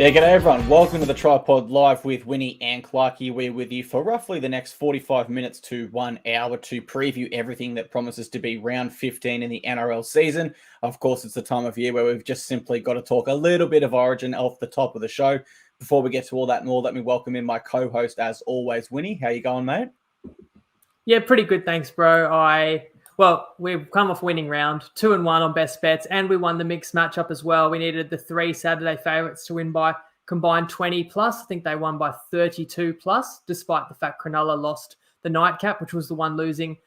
Yeah, g'day everyone. Welcome to the TryPod Live with Winny and Clarkey. We're with you for roughly the next 45 minutes to 1 hour to preview everything that promises to be round 15 in the NRL season. Of course, it's the time of year where we've just simply got to talk a little bit of Origin off the top of the show. Before we get to all that and more, let me welcome in my co-host, as always, Winny. How you going, mate? Yeah, pretty good, thanks, bro. We've come off winning round 2-1 on best bets, and we won the mixed matchup as well. We needed the three Saturday favourites to win by combined 20 plus. I think they won by 32 plus, despite the fact Cronulla lost the nightcap, which was the one losing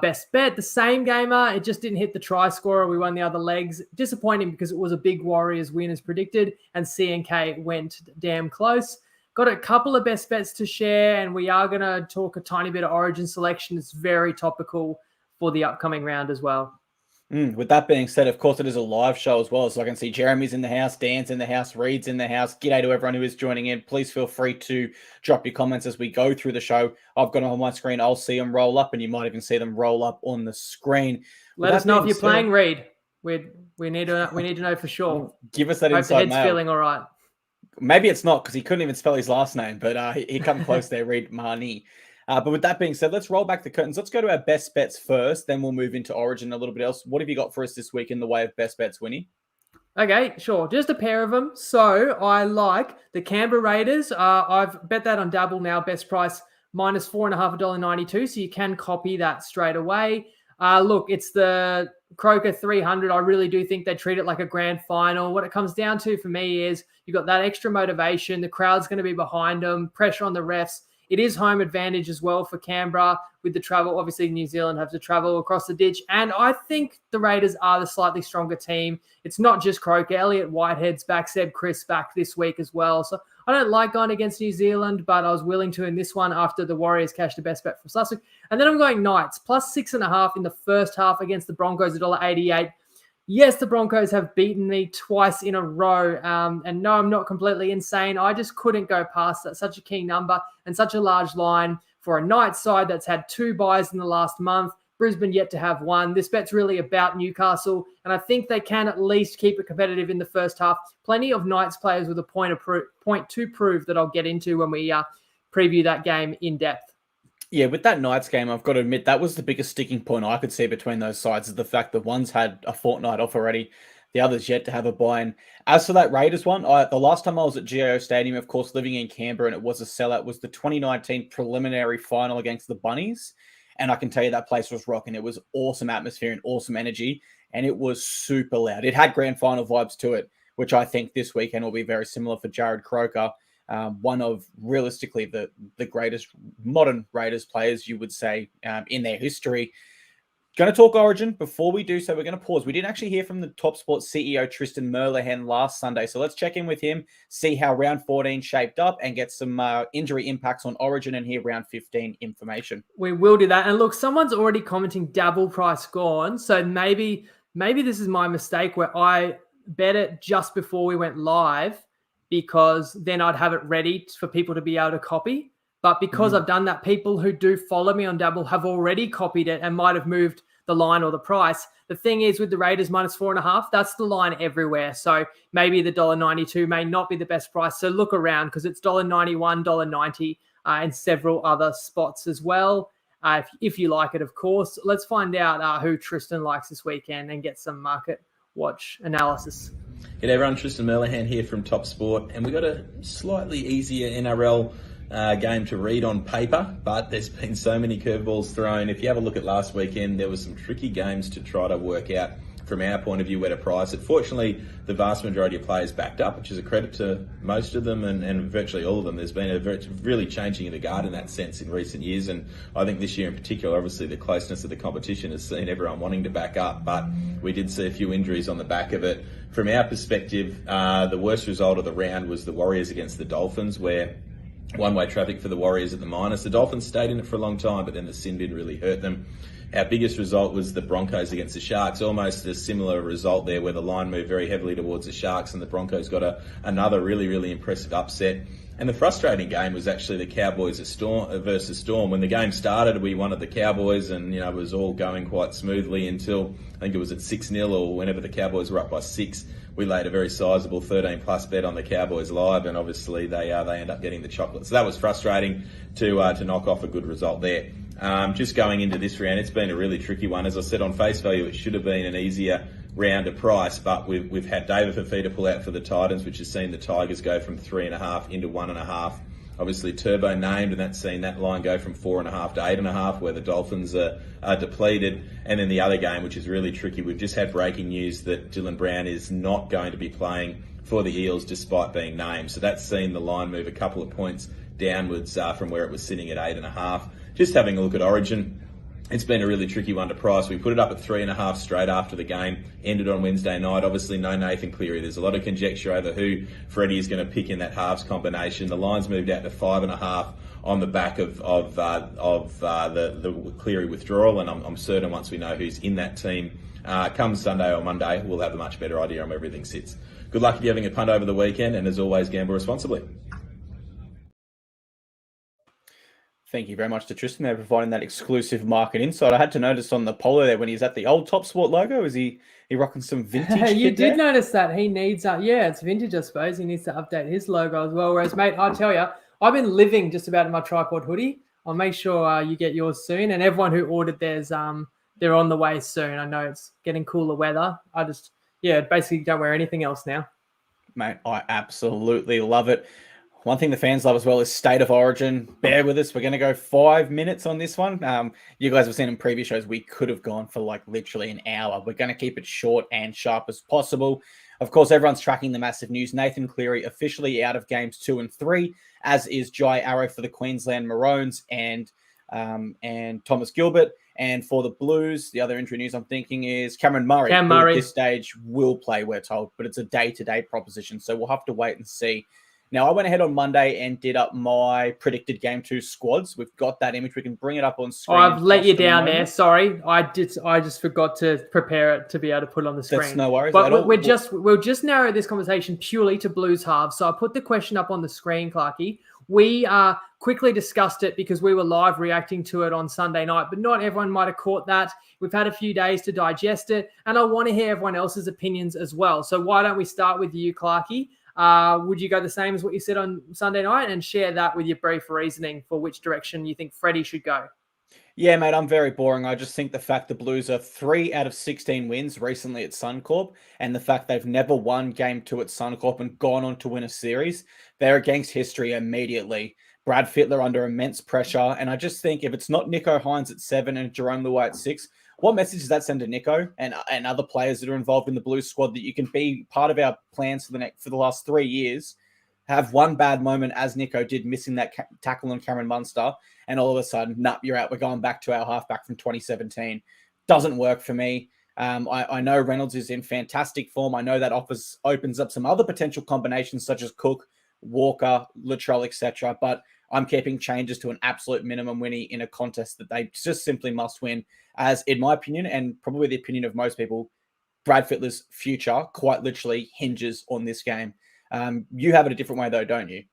best bet. The same gamer, it just didn't hit the try scorer. We won the other legs. Disappointing because it was a big Warriors win as predicted, and C&K went damn close. Got a couple of best bets to share, and we are going to talk a tiny bit of Origin selection. It's very topical for the upcoming round as well. With that being said, of course, it is a live show as well. So I can see Jeremy's in the house, Dan's in the house, Reed's in the house. G'day to everyone who is joining in. Please feel free to drop your comments as we go through the show. I've got them on my screen. I'll see them roll up, and you might even see them roll up on the screen. Let us know if you're playing, Reed. We need to know for sure. Give us that Hope inside the head's mail. feeling all right. Maybe it's not, because he couldn't even spell his last name, but he come close there, Reed Marnie. But with that being said, let's roll back the curtains. Let's go to our best bets first, then we'll move into Origin a little bit else. What have you got for us this week in the way of best bets, Winnie? Okay, sure. Just a pair of them. So I like the Canberra Raiders. I've bet that on Dabble now, best price minus $4.5, $1.92. So you can copy that straight away. Look, it's the Croker 300. I really do think they treat it like a grand final. What it comes down to for me is you've got that extra motivation. The crowd's going to be behind them, pressure on the refs. It is home advantage as well for Canberra with the travel. Obviously, New Zealand have to travel across the ditch. And I think the Raiders are the slightly stronger team. It's not just Croker. Elliot Whitehead's back, Seb Chris back this week as well. So I don't like going against New Zealand, but I was willing to in this one after the Warriors cashed a best bet from last week. And then I'm going Knights, plus 6.5 in the first half against the Broncos, $1.88. Yes, the Broncos have beaten me twice in a row. And no, I'm not completely insane. I just couldn't go past that. Such a key number and such a large line for a Knights side that's had 2 buys in the last month. Brisbane yet to have one. This bet's really about Newcastle, and I think they can at least keep it competitive in the first half. Plenty of Knights players with a point to prove that I'll get into when we preview that game in depth. Yeah, with that Knights game, I've got to admit, that was the biggest sticking point I could see between those sides, is the fact that one's had a fortnight off already, the other's yet to have a buy. And as for that Raiders one, the last time I was at GIO Stadium, of course, living in Canberra, and it was a sellout, was the 2019 preliminary final against the Bunnies. And I can tell you that place was rocking. It was awesome atmosphere and awesome energy, and it was super loud. It had grand final vibes to it, which I think this weekend will be very similar for Jared Croker. One of realistically the greatest modern Raiders players, you would say, in their history. Going to talk Origin. Before we do so, we're going to pause. We didn't actually hear from the Top Sports CEO, Tristan Merlehan, last Sunday. So let's check in with him, see how round 14 shaped up, and get some injury impacts on Origin and hear round 15 information. We will do that. And look, someone's already commenting Dabble price gone. So maybe this is my mistake where I bet it just before we went live, because then I'd have it ready for people to be able to copy. But because I've done that, people who do follow me on Dabble have already copied it and might have moved the line or the price. The thing is, with the Raiders minus 4.5, that's the line everywhere. So maybe the $1.92 may not be the best price. So look around, because it's $1.91, $1.90, and several other spots as well. If you like it, of course. Let's find out who Tristan likes this weekend and get some market watch analysis. G'day everyone, Tristan Merlehan here from Top Sport, and we got a slightly easier NRL game to read on paper, but there's been so many curveballs thrown. If you have a look at last weekend, there were some tricky games to try to work out from our point of view where to price it. Fortunately, the vast majority of players backed up, which is a credit to most of them and virtually all of them. There's been a really changing of the guard in that sense in recent years, and I think this year in particular, obviously the closeness of the competition has seen everyone wanting to back up, but we did see a few injuries on the back of it. From our perspective, the worst result of the round was the Warriors against the Dolphins, where one-way traffic for the Warriors at the minus. The Dolphins stayed in it for a long time, but then the sin bin really hurt them. Our biggest result was the Broncos against the Sharks, almost a similar result there where the line moved very heavily towards the Sharks and the Broncos got another really, really impressive upset. And the frustrating game was actually the Cowboys versus Storm. When the game started, we wanted the Cowboys, and it was all going quite smoothly until I think it was at 6-0 or whenever the Cowboys were up by 6. We laid a very sizable 13+ bet on the Cowboys live, and obviously they end up getting the chocolate. So that was frustrating to knock off a good result there. Just going into this round, it's been a really tricky one. As I said, on face value, it should have been an easier round of price, but we've had David Fafita pull out for the Titans, which has seen the Tigers go from 3.5 into 1.5. Obviously, Turbo named, and that's seen that line go from 4.5 to 8.5, where the Dolphins are depleted. And then the other game, which is really tricky, we've just had breaking news that Dylan Brown is not going to be playing for the Eels despite being named. So that's seen the line move a couple of points downwards from where it was sitting at 8.5. Just having a look at Origin, it's been a really tricky one to price. We put it up at 3.5 straight after the game, ended on Wednesday night. Obviously, no Nathan Cleary. There's a lot of conjecture over who Freddie is going to pick in that halves combination. The line's moved out to 5.5 on the back of the Cleary withdrawal, and I'm certain once we know who's in that team, come Sunday or Monday, we'll have a much better idea on where everything sits. Good luck if you're having a punt over the weekend, and as always, gamble responsibly. Thank you very much to Tristan there providing that exclusive market insight. I had to notice on the polo there when he's at the old Top Sport logo, is he rocking some vintage? You did notice that he needs it's vintage, I suppose. He needs to update his logo as well. Whereas, mate, I tell you, I've been living just about in my TryPod hoodie. I'll make sure you get yours soon, and everyone who ordered theirs, they're on the way soon. I know it's getting cooler weather. I just basically don't wear anything else now. Mate, I absolutely love it. One thing the fans love as well is State of Origin. Bear with us. We're going to go 5 minutes on this one. You guys have seen in previous shows, we could have gone for like literally an hour. We're going to keep it short and sharp as possible. Of course, everyone's tracking the massive news. Nathan Cleary officially out of games 2 and 3, as is Jai Arrow for the Queensland Maroons and Thomas Gilbert. And for the Blues, the other injury news I'm thinking is Cameron Murray. Who at this stage will play, we're told, but it's a day-to-day proposition. So we'll have to wait and see. Now, I went ahead on Monday and did up my predicted Game 2 squads. We've got that image. We can bring it up on screen. I've let you down there. Sorry. I just forgot to prepare it to be able to put it on the screen. That's no worries. But we'll just narrow this conversation purely to Blues halves. So I put the question up on the screen, Clarkey. We quickly discussed it because we were live reacting to it on Sunday night, but not everyone might have caught that. We've had a few days to digest it, and I want to hear everyone else's opinions as well. So why don't we start with you, Clarkey? Would you go the same as what you said on Sunday night and share that with your brief reasoning for which direction you think Freddie should go? Yeah, mate, I'm very boring. I just think the fact the Blues are 3 out of 16 wins recently at Suncorp, and the fact they've never won Game 2 at Suncorp and gone on to win a series, they're against history immediately. Brad Fittler under immense pressure, and I just think if it's not Nico Hines at 7 and Jerome Luai at 6, what message does that send to Nico and other players that are involved in the Blues squad that you can be part of our plans for the last 3 years, have one bad moment as Nico did, missing that tackle on Cameron Munster, and all of a sudden, you're out. We're going back to our halfback from 2017. Doesn't work for me. I know Reynolds is in fantastic form. I know that opens up some other potential combinations such as Cook, Walker, Latrell, etc. But I'm keeping changes to an absolute minimum, Winnie, in a contest that they just simply must win. As, in my opinion, and probably the opinion of most people, Brad Fittler's future quite literally hinges on this game. You have it a different way, though, don't you?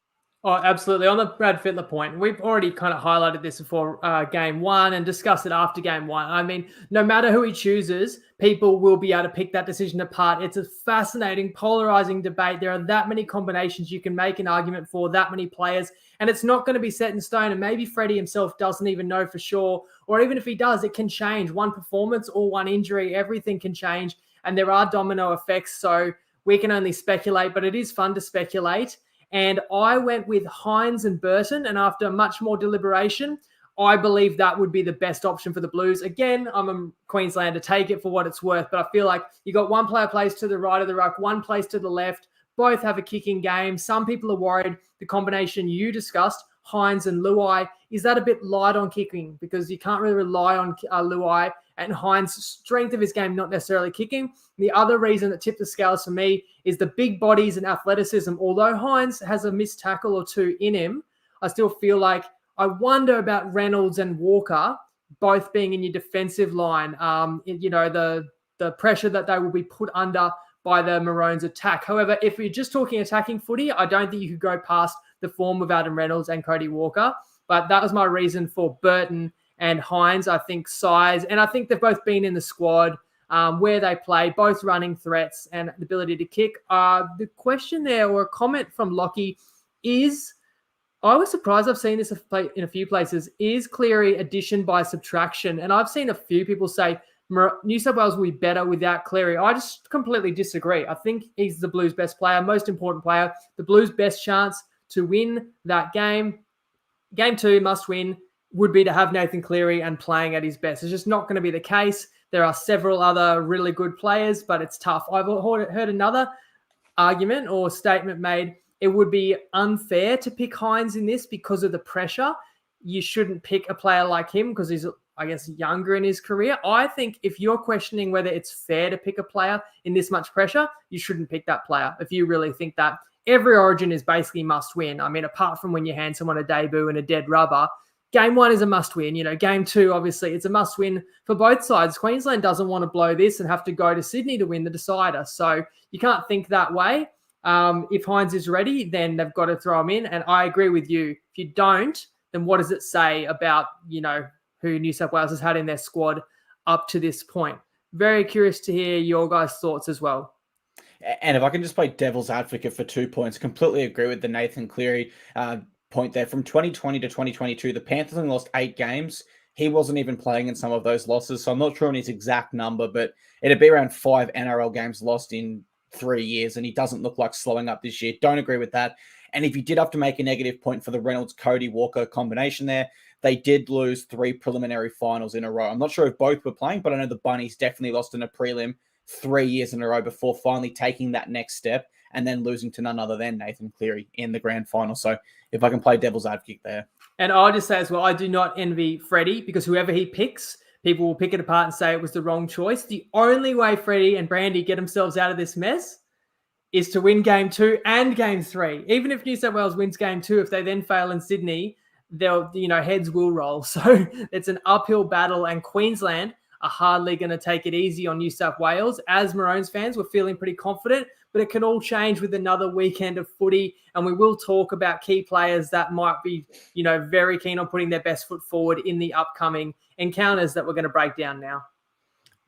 Oh, absolutely. On the Brad Fittler point, we've already kind of highlighted this before Game 1 and discussed it after Game 1. I mean, no matter who he chooses, people will be able to pick that decision apart. It's a fascinating, polarizing debate. There are that many combinations you can make an argument for, that many players, and it's not going to be set in stone. And maybe Freddie himself doesn't even know for sure, or even if he does, it can change. One performance or one injury, everything can change, and there are domino effects. So we can only speculate, but it is fun to speculate. And I went with Hines and Burton, and after much more deliberation, I believe that would be the best option for the Blues. Again, I'm a Queenslander, take it for what it's worth, but I feel like you got one player plays to the right of the ruck, one plays to the left, both have a kicking game. Some people are worried the combination you discussed, Hines and Luai, is that a bit light on kicking? Because you can't really rely on Luai and Hines' strength of his game, not necessarily kicking. The other reason that tipped the scales for me is the big bodies and athleticism. Although Hines has a missed tackle or two in him, I still feel like I wonder about Reynolds and Walker both being in your defensive line, the pressure that they will be put under by the Maroons' attack. However, if you're just talking attacking footy, I don't think you could go past the form of Adam Reynolds and Cody Walker. But that was my reason for Burton and Hines. I think size, and I think they've both been in the squad where they play, both running threats and the ability to kick. The question there, or a comment from Lockie, is, I was surprised, I've seen this in a few places, is Cleary addition by subtraction? And I've seen a few people say New South Wales will be better without Cleary. I just completely disagree. I think he's the Blues' best player, most important player. The Blues' best chance to win that game, game 2, must win, would be to have Nathan Cleary and playing at his best. It's just not going to be the case. There are several other really good players, but it's tough. I've heard another argument or statement made. It would be unfair to pick Hines in this because of the pressure. You shouldn't pick a player like him because he's, I guess, younger in his career. I think if you're questioning whether it's fair to pick a player in this much pressure, you shouldn't pick that player. If you really think that every Origin is basically must win. I mean, apart from when you hand someone a debut and a dead rubber, game 1 is a must win. Game 2, obviously, it's a must win for both sides. Queensland doesn't want to blow this and have to go to Sydney to win the decider. So you can't think that way. If Hines is ready, then they've got to throw him in. And I agree with you. If you don't, then what does it say about, who New South Wales has had in their squad up to this point? Very curious to hear your guys' thoughts as well. And if I can just play devil's advocate for 2 points, completely agree with the Nathan Cleary point there. From 2020 to 2022, the Panthers only lost 8 games. He wasn't even playing in some of those losses, so I'm not sure on his exact number, but it'd be around 5 NRL games lost in 3 years, and he doesn't look like slowing up this year. Don't agree with that. And if you did have to make a negative point for the Reynolds-Cody Walker combination there, they did lose 3 preliminary finals in a row. I'm not sure if both were playing, but I know the Bunnies definitely lost in a prelim 3 years in a row before finally taking that next step and then losing to none other than Nathan Cleary in the grand final. So if I can play devil's advocate there. And I'll just say as well, I do not envy Freddie, because whoever he picks, people will pick it apart and say it was the wrong choice. The only way Freddie and Brandy get themselves out of this mess is to win game 2 and game 3. Even if New South Wales wins game 2, if they then fail in Sydney, they'll, heads will roll. So it's an uphill battle, and Queensland are hardly going to take it easy on New South Wales. As Maroons fans, we're feeling pretty confident, but it can all change with another weekend of footy. And we will talk about key players that might be, very keen on putting their best foot forward in the upcoming encounters that we're going to break down now.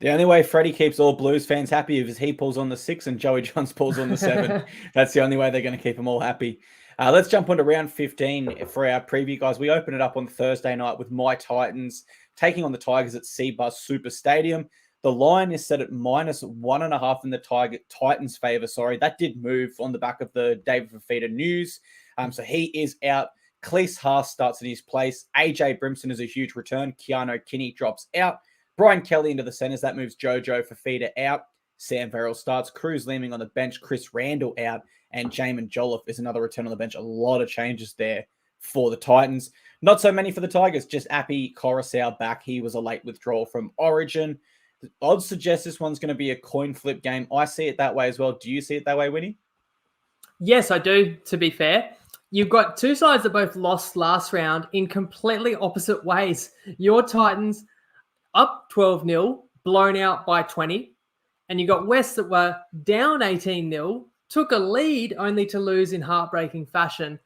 The only way Freddie keeps all Blues fans happy is he pulls on the 6 and Joey Johns pulls on the 7. That's the only way they're going to keep them all happy. Let's jump on to round 15 for our preview, guys. We open it up on Thursday night with my Titans taking on the Tigers at Seabus Super Stadium. The line is set at -1.5 in the Titans' favour. That did move on the back of the David Fafita news. So he is out. Cleese Haas starts in his place. AJ Brimson is a huge return. Keanu Kinney drops out. Brian Kelly into the centres. That moves Jojo Fafita out. Sam Verrill starts. Cruz Leeming on the bench. Chris Randall out. And Jamin Jolliffe is another return on the bench. A lot of changes there for the Titans. Not so many for the Tigers. Just Appy Coruscant back. He was a late withdrawal from Origin. The odds suggest this one's going to be a coin flip game. I see it that way as well. Do you see it that way, Winnie? Yes, I do, to be fair. You've got two sides that both lost last round in completely opposite ways. Your Titans up 12-0, blown out by 20. And you got West that were down 18-0, took a lead only to lose in heartbreaking fashion.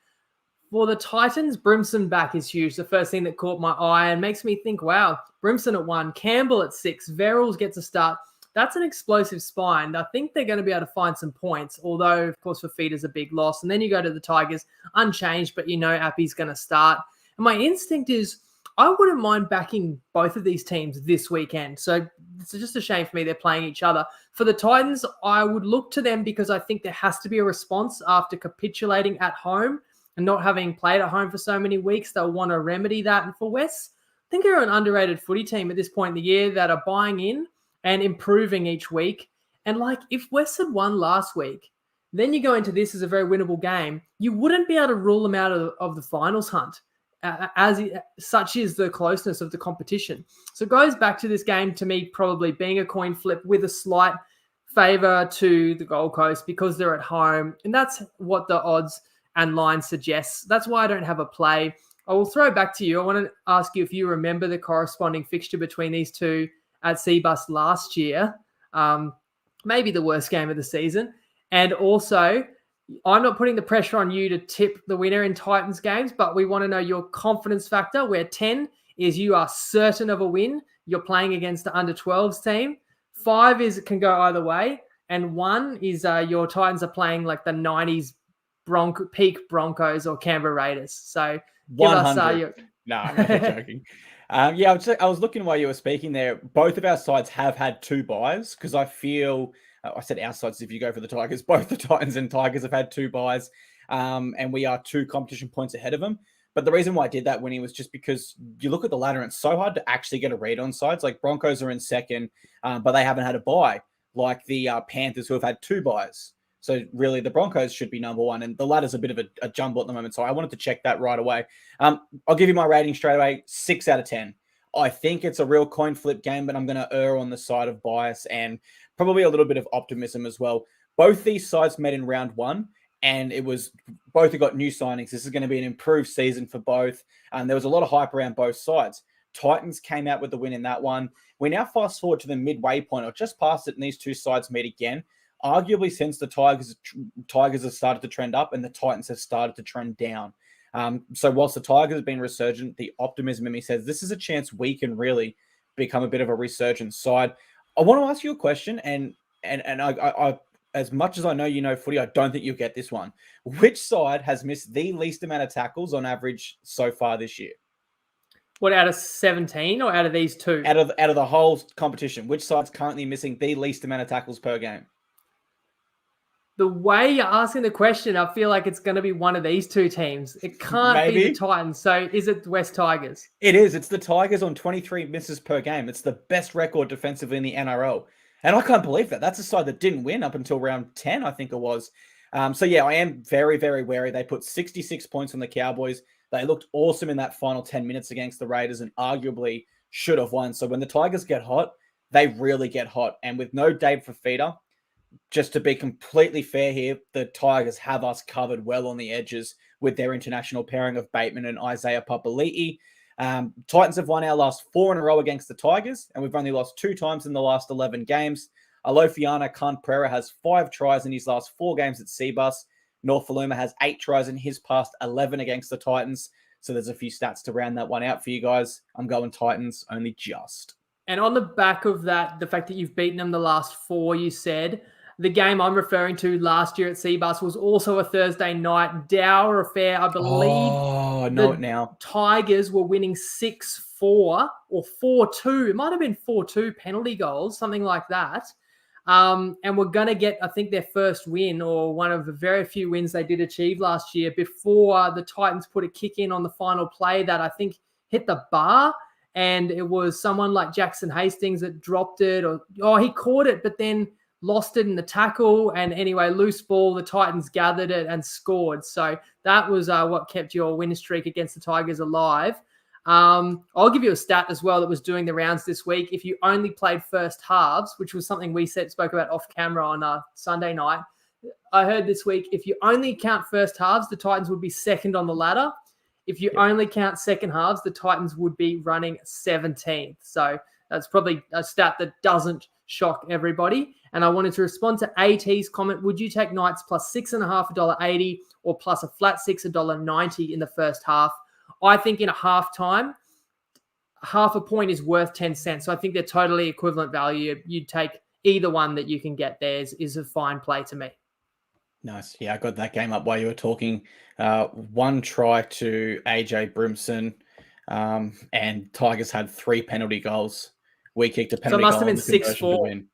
For the Titans, Brimson back is huge. The first thing that caught my eye and makes me think, wow, Brimson at 1, Campbell at 6, Verrills gets a start. That's an explosive spine. I think they're going to be able to find some points, although, of course, Fafita's a big loss. And then you go to the Tigers, unchanged, but Appy's going to start. And my instinct is I wouldn't mind backing both of these teams this weekend. So it's just a shame for me they're playing each other. For the Titans, I would look to them because I think there has to be a response after capitulating at home and not having played at home for so many weeks. They'll want to remedy that. And for West, I think they're an underrated footy team at this point in the year that are buying in and improving each week. And if West had won last week, then you go into this as a very winnable game, you wouldn't be able to rule them out of the finals hunt, such is the closeness of the competition. So it goes back to this game, to me, probably being a coin flip with a slight favour to the Gold Coast because they're at home. And that's what the odds and line suggests. That's why I don't have a play. I will throw it back to you. I want to ask you if you remember the corresponding fixture between these two at Seabus last year. Maybe the worst game of the season. And also, I'm not putting the pressure on you to tip the winner in Titans games, but we want to know your confidence factor, where 10 is you are certain of a win. You're playing against the under 12s team. 5 is it can go either way. And 1 is your Titans are playing like the 90s peak Broncos or Canberra Raiders. So give us 100. No, I'm not joking. Yeah, I was looking while you were speaking there. Both of our sides have had 2 buys because I feel, I said our sides if you go for the Tigers, both the Titans and Tigers have had 2 buys, and we are 2 competition points ahead of them. But the reason why I did that, Winnie, was just because you look at the ladder and it's so hard to actually get a read on sides. Like Broncos are in second, but they haven't had a buy, like the Panthers who have had 2 buys. So really, the Broncos should be number 1, and the ladder's a bit of a jumble at the moment. So I wanted to check that right away. I'll give you my rating straight away: 6 out of 10. I think it's a real coin flip game, but I'm going to err on the side of bias and probably a little bit of optimism as well. Both these sides met in round 1, and both have got new signings. This is going to be an improved season for both. There was a lot of hype around both sides. Titans came out with the win in that one. We now fast forward to the midway point, or just past it, and these 2 sides meet again. Arguably, since the Tigers have started to trend up and the Titans have started to trend down. So whilst the Tigers have been resurgent, the optimism in me says this is a chance we can really become a bit of a resurgent side. I want to ask you a question, and I as much as I know you know footy, I don't think you'll get this one. Which side has missed the least amount of tackles on average so far this year? What, out of 17 or out of these 2? Out of the whole competition, which side's currently missing the least amount of tackles per game? The way you're asking the question, I feel like it's going to be one of these 2 teams. It can't be the Titans. So is it the West Tigers? It is. It's the Tigers on 23 misses per game. It's the best record defensively in the NRL. And I can't believe that. That's a side that didn't win up until round 10, I think it was. So yeah, I am very, very wary. They put 66 points on the Cowboys. They looked awesome in that final 10 minutes against the Raiders and arguably should have won. So when the Tigers get hot, they really get hot. And with no Dave Fafita, just to be completely fair here, the Tigers have us covered well on the edges with their international pairing of Bateman and Isaiah Papali'i. Titans have won our last 4 in a row against the Tigers, and we've only lost 2 times in the last 11 games. Alofiana Khan-Pereira has 5 tries in his last 4 games at Seabus. Norfoluma has 8 tries in his past 11 against the Titans. So there's a few stats to round that one out for you guys. I'm going Titans, only just. And on the back of that, the fact that you've beaten them the last 4, you said, the game I'm referring to last year at Seabus was also a Thursday night dour affair. I believe I know it now. Tigers were winning 6-4 or 4-2. It might have been 4-2 penalty goals, something like that. And we're going to get, I think, their first win, or one of the very few wins they did achieve last year, before the Titans put a kick in on the final play that I think hit the bar. And it was someone like Jackson Hastings that dropped it, or he caught it, but then lost it in the tackle. And anyway, loose ball, the Titans gathered it and scored. So that was what kept your win streak against the Tigers alive. I'll give you a stat as well that was doing the rounds this week. If you only played first halves, which was something we spoke about off camera on Sunday night, I heard this week, if you only count first halves, the Titans would be second on the ladder. If you only count second halves, the Titans would be running 17th. So that's probably a stat that doesn't shock everybody. And I wanted to respond to AT's comment. Would you take Knights plus 6.5, $1.80, or plus a flat 6, $1.90 in the first half? I think in a halftime, half a point is worth 10 cents. So I think they're totally equivalent value. You'd take either one that you can get there is a fine play to me. Nice. Yeah, I got that game up while you were talking. 1 try to AJ Brimson, and Tigers had 3 penalty goals. We kicked a penalty goal. So it must have been 6-4.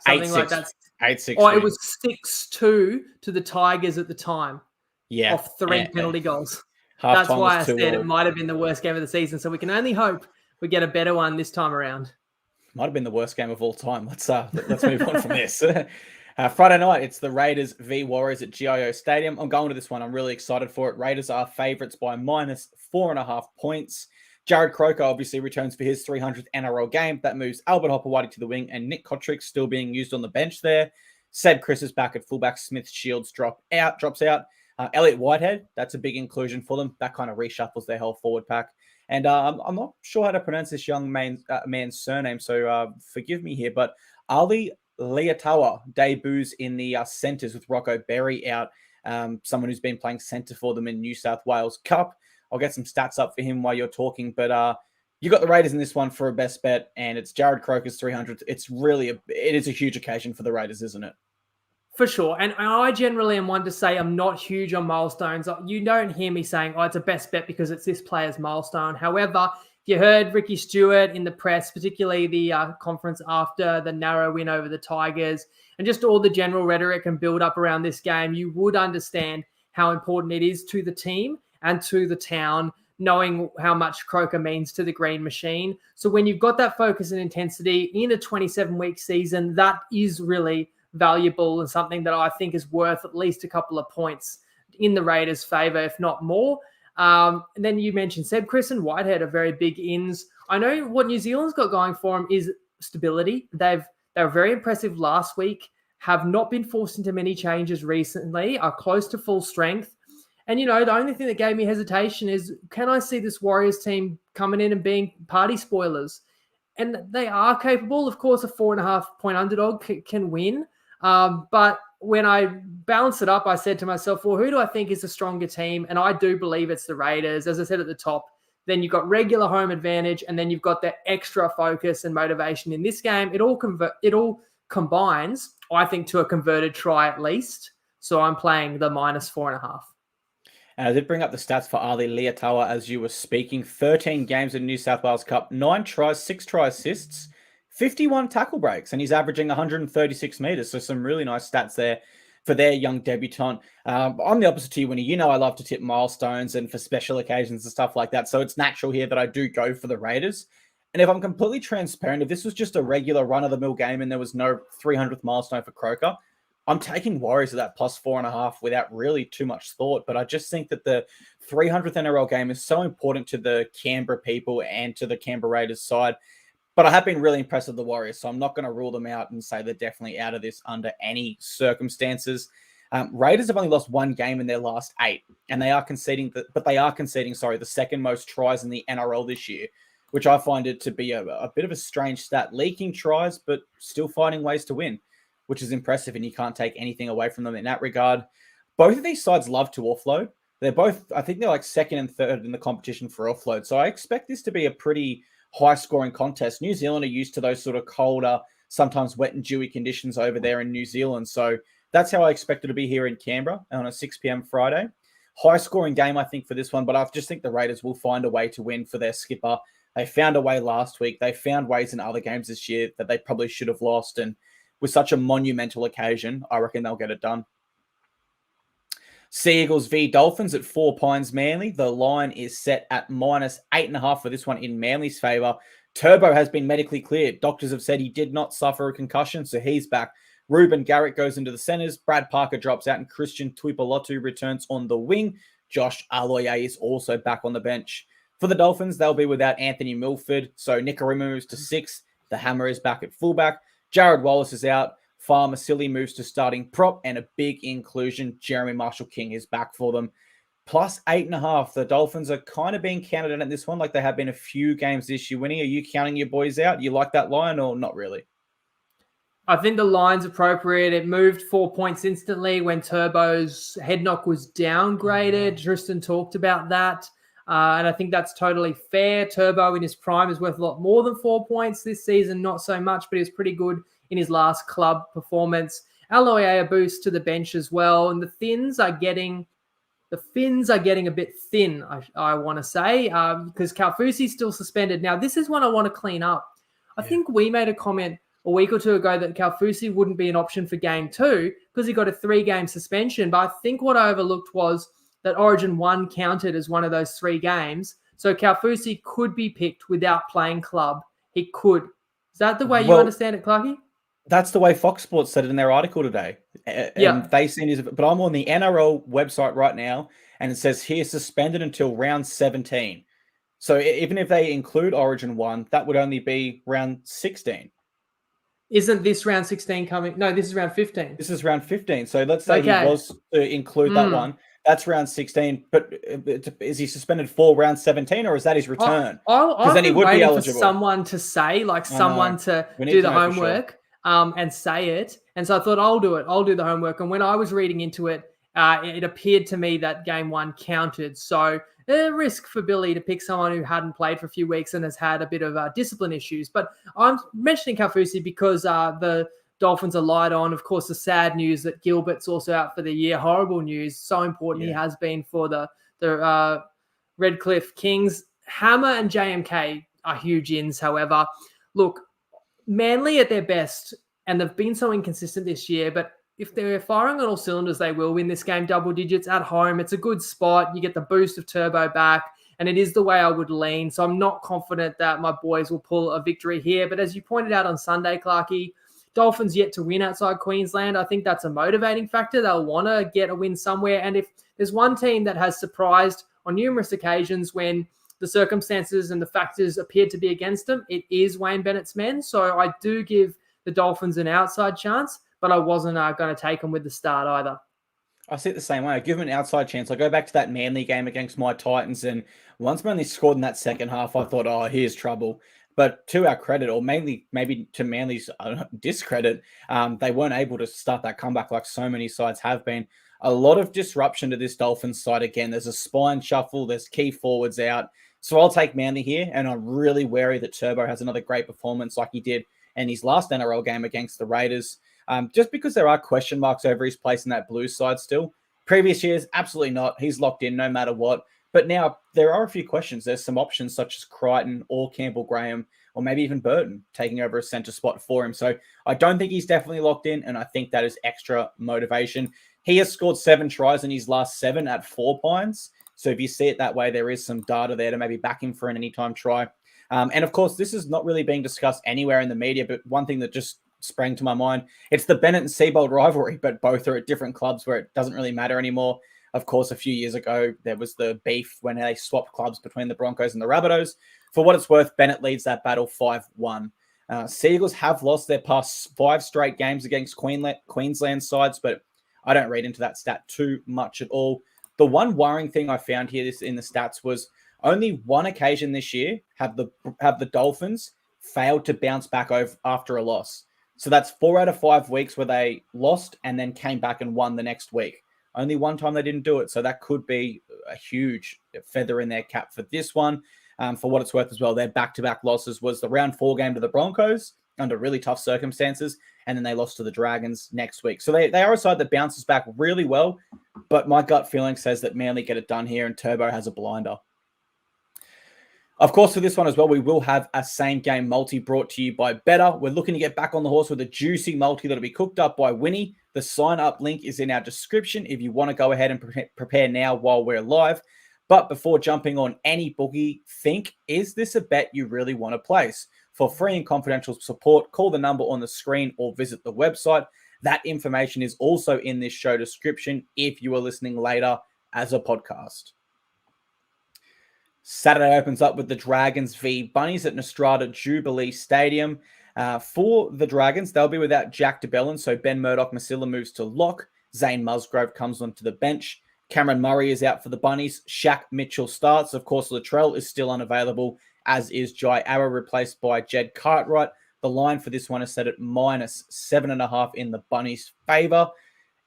Something like that. 8-6. Oh, it was 6-2 to the Tigers at the time. Yeah. Off 3 penalty goals. Half That's time why I was said 2-2. it might have been the worst game of the season. So we can only hope we get a better one this time around. Might have been the worst game of all time. Let's move on from this. Friday night, it's the Raiders v Warriors at GIO Stadium. I'm going to this one. I'm really excited for it. Raiders are favourites by minus 4.5 points. Jared Croker obviously returns for his 300th NRL game. That moves Albert Hopewadi to the wing, and Nick Kotrick still being used on the bench there. Seb Chris is back at fullback. Smith Shields drops out. Elliot Whitehead, that's a big inclusion for them. That kind of reshuffles their whole forward pack. And I'm not sure how to pronounce this young man's surname, so forgive me here. But Ali Leotawa debuts in the centres with Rocco Berry out, someone who's been playing centre for them in New South Wales Cup. I'll get some stats up for him while you're talking, but you got the Raiders in this one for a best bet, and it's Jared Croker's 300. It's really it is a huge occasion for the Raiders, isn't it? For sure. And I generally am one to say I'm not huge on milestones. You don't hear me saying, it's a best bet because it's this player's milestone. However, you heard Ricky Stewart in the press, particularly the conference after the narrow win over the Tigers, and just all the general rhetoric and build up around this game, you would understand how important it is to the team and to the town, knowing how much Croker means to the Green Machine. So when you've got that focus and intensity in a 27-week season, that is really valuable and something that I think is worth at least a couple of points in the Raiders' favour, if not more. And then you mentioned Seb, Chris and Whitehead are very big ins. I know what New Zealand's got going for them is stability. They were very impressive last week, have not been forced into many changes recently, are close to full strength. And, the only thing that gave me hesitation is, can I see this Warriors team coming in and being party spoilers? And they are capable. Of course, a 4.5-point underdog can win. But when I balance it up, I said to myself, well, who do I think is the stronger team? And I do believe it's the Raiders. As I said at the top, then you've got regular home advantage, and then you've got the extra focus and motivation in this game. It all combines, I think, to a converted try at least. So I'm playing the -4.5. And I did bring up the stats for Ali Leotawa as you were speaking. 13 games in New South Wales Cup, 9 tries, 6 try assists, 51 tackle breaks, and he's averaging 136 metres. So some really nice stats there for their young debutant. I'm the opposite to you, Winnie. I love to tip milestones and for special occasions and stuff like that. So it's natural here that I do go for the Raiders. And if I'm completely transparent, if this was just a regular run-of-the-mill game and there was no 300th milestone for Croker, I'm taking Warriors at that +4.5 without really too much thought. But I just think that the 300th NRL game is so important to the Canberra people and to the Canberra Raiders side. But I have been really impressed with the Warriors, so I'm not going to rule them out and say they're definitely out of this under any circumstances. Raiders have only lost one game in their last 8, and they are conceding the second most tries in the NRL this year, which I find it to be a bit of a strange stat. Leaking tries, but still finding ways to win, which is impressive, and you can't take anything away from them in that regard. Both of these sides love to offload. I think they're like second and third in the competition for offload. So I expect this to be a pretty high-scoring contest. New Zealand are used to those sort of colder, sometimes wet and dewy conditions over there in New Zealand. So that's how I expect it to be here in Canberra on a 6 p.m. Friday. High-scoring game, I think, for this one, but I just think the Raiders will find a way to win for their skipper. They found a way last week. They found ways in other games this year that they probably should have lost, and with such a monumental occasion, I reckon they'll get it done. Sea Eagles v Dolphins at 4 Pines Manly. The line is set at -8.5 for this one in Manly's favour. Turbo has been medically cleared. Doctors have said he did not suffer a concussion, so he's back. Ruben Garrick goes into the centres. Brad Parker drops out, and Christian Tuipulotu returns on the wing. Josh Aloiai is also back on the bench. For the Dolphins, they'll be without Anthony Milford, so Nikorima moves to 6. The Hammer is back at fullback. Jared Wallace is out. Farmasili moves to starting prop, and a big inclusion. Jeremy Marshall-King is back for them. +8.5. The Dolphins are kind of being counted in at this one like they have been a few games this year. Winnie, are you counting your boys out? You like that line or not really? I think the line's appropriate. It moved 4 points instantly when Turbo's head knock was downgraded. Tristan talked about that. And I think that's totally fair. Turbo in his prime is worth a lot more than 4 points this season. Not so much, but he was pretty good in his last club performance. Aloiai a boost to the bench as well. And the Finns are getting a bit thin, I want to say, because Kaufusi's still suspended. Now, this is one I want to clean up. I think we made a comment a week or two ago that Kaufusi wouldn't be an option for game 2 because he got a 3-game suspension. But I think what I overlooked was that Origin 1 counted as one of those 3 games. So Kaufusi could be picked without playing club. He could. Is that the way you understand it, Clarkey? That's the way Fox Sports said it in their article today. And they seen his, but I'm on the NRL website right now, and it says here suspended until round 17. So even if they include Origin 1, that would only be round 16. Isn't this round 16 coming? No, this is round 15. This is round 15. So let's say he was to include that one. That's round 16. But is he suspended for round 17, or is that his return? I've then he been would be waiting for eligible. someone to say, like someone to We need do to the know for sure. homework and say it. And so I thought, I'll do it. I'll do the homework. And when I was reading into it, it appeared to me that game one counted. So a risk for Billy to pick someone who hadn't played for a few weeks and has had a bit of discipline issues. But I'm mentioning Kaufusi because the Dolphins are light on. Of course, the sad news that Gilbert's also out for the year. Horrible news. So important he has been for the Redcliffe Kings. Hammer and JMK are huge ins, however. Look, Manly at their best, and they've been so inconsistent this year, but if they're firing on all cylinders, they will win this game double digits at home. It's a good spot. You get the boost of Turbo back, and it is the way I would lean. So I'm not confident that my boys will pull a victory here. But as you pointed out on Sunday, Clarkey, Dolphins yet to win outside Queensland. I think that's a motivating factor. They'll want to get a win somewhere. And if there's one team that has surprised on numerous occasions when the circumstances and the factors appeared to be against them, it is Wayne Bennett's men. So I do give the Dolphins an outside chance, but I wasn't going to take them with the start either. I see it the same way. I give them an outside chance. I go back to that Manly game against my Titans, and once Manly scored in that second half, I thought, oh, here's trouble. But to our credit, or mainly maybe to Manly's discredit, they weren't able to start that comeback like so many sides have been. A lot of disruption to this Dolphins side again. There's a spine shuffle. There's key forwards out. So I'll take Manly here, and I'm really wary that Turbo has another great performance like he did in his last NRL game against the Raiders. Just because there are question marks over his place in that Blues side still. Previous years, absolutely not. He's locked in no matter what. But now there are a few questions. There's some options such as Crichton or Campbell Graham or maybe even Burton taking over a centre spot for him. So I don't think he's definitely locked in, and I think that is extra motivation. He has scored 7 tries in his last 7 at 4 Pines. So if you see it that way, there is some data there to maybe back him for an anytime try. And of course, this is not really being discussed anywhere in the media, but one thing that just sprang to my mind, it's the Bennett and Seibold rivalry, but both are at different clubs where it doesn't really matter anymore. Of course, a few years ago, there was the beef when they swapped clubs between the Broncos and the Rabbitohs. For what it's worth, Bennett leads that battle 5-1. Seagulls have lost their past 5 straight games against Queensland sides, but I don't read into that stat too much at all. The one worrying thing I found here in the stats was only one occasion this year have the Dolphins failed to bounce back after a loss. So that's 4 out of 5 weeks where they lost and then came back and won the next week. Only one time they didn't do it. So that could be a huge feather in their cap for this one. For what it's worth as well, their back-to-back losses was the round 4 game to the Broncos under really tough circumstances, and then they lost to the Dragons next week. So they are a side that bounces back really well, but my gut feeling says that Manly get it done here and Turbo has a blinder. Of course, for this one as well, we will have a same-game multi brought to you by Better. We're looking to get back on the horse with a juicy multi that'll be cooked up by Winny. The sign-up link is in our description if you want to go ahead and prepare now while we're live. But before jumping on any bookie, think, is this a bet you really want to place? For free and confidential support, call the number on the screen or visit the website. That information is also in this show description if you are listening later as a podcast. Saturday opens up with the Dragons v Bunnies at Nostrada Jubilee Stadium. For the Dragons, they'll be without Jack DeBellin, so Ben Murdoch-Masila moves to lock. Zane Musgrove comes onto the bench. Cameron Murray is out for the Bunnies. Shaq Mitchell starts. Of course, Latrell is still unavailable, as is Jai Arrow, replaced by Jed Cartwright. The line for this one is set at -7.5 in the Bunnies' favour.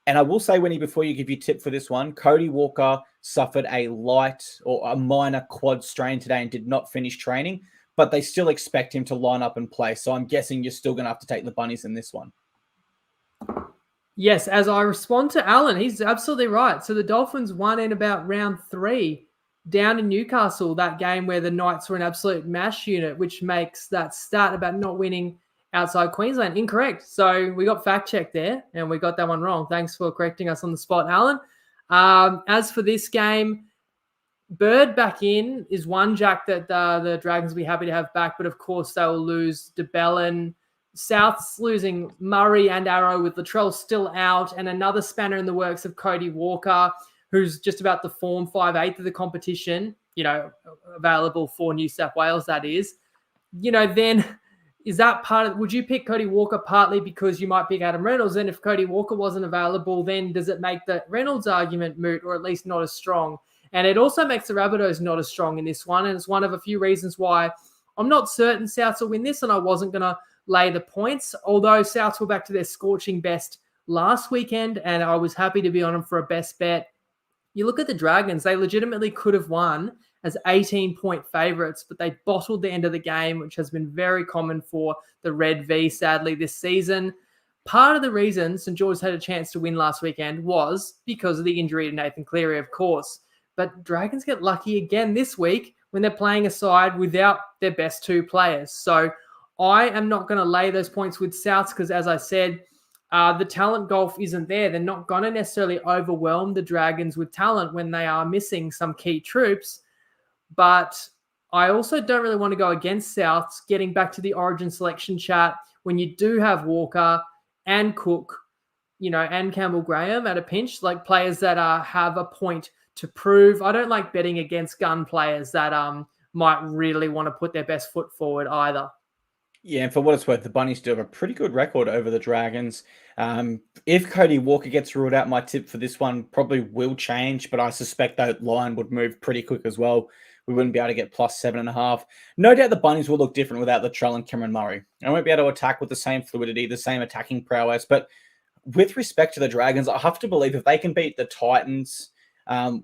And I will say, Winnie, before you give your tip for this one, Cody Walker suffered a light or a minor quad strain today and did not finish training, but they still expect him to line up and play. So I'm guessing you're still going to have to take the Bunnies in this one. Yes, as I respond to Alan, he's absolutely right. So the Dolphins won in about round 3 down in Newcastle, that game where the Knights were an absolute mash unit, which makes that stat about not winning outside Queensland incorrect. So we got fact-checked there, and we got that one wrong. Thanks for correcting us on the spot, Alan. As for this game, Bird back in is one Jack that the Dragons will be happy to have back, but of course they will lose DeBellin. South's losing Murray and Arrow with Latrell still out, and another spanner in the works of Cody Walker, who's just about to form 5/8 of the competition, available for New South Wales, that is. Then Is that would you pick Cody Walker partly because you might pick Adam Reynolds? And if Cody Walker wasn't available, then does it make the Reynolds argument moot, or at least not as strong? And it also makes the Rabbitohs not as strong in this one. And it's one of a few reasons why I'm not certain Souths will win this, and I wasn't going to lay the points. Although Souths were back to their scorching best last weekend, and I was happy to be on them for a best bet. You look at the Dragons, they legitimately could have won as 18-point favourites, but they bottled the end of the game, which has been very common for the Red V, sadly, this season. Part of the reason St. George had a chance to win last weekend was because of the injury to Nathan Cleary, of course. But Dragons get lucky again this week when they're playing a side without their best two players. So I am not going to lay those points with Souths because, as I said, the talent golf isn't there. They're not going to necessarily overwhelm the Dragons with talent when they are missing some key troops. But I also don't really want to go against Souths, getting back to the origin selection chat, when you do have Walker and Cook, and Campbell Graham at a pinch, like players that have a point to prove. I don't like betting against gun players that might really want to put their best foot forward either. Yeah, and for what it's worth, the Bunnies do have a pretty good record over the Dragons. If Cody Walker gets ruled out, my tip for this one probably will change, but I suspect that line would move pretty quick as well. We wouldn't be able to get plus 7.5. No doubt the Bunnies will look different without Latrell and Cameron Murray. I won't be able to attack with the same fluidity, the same attacking prowess, but with respect to the Dragons, I have to believe if they can beat the Titans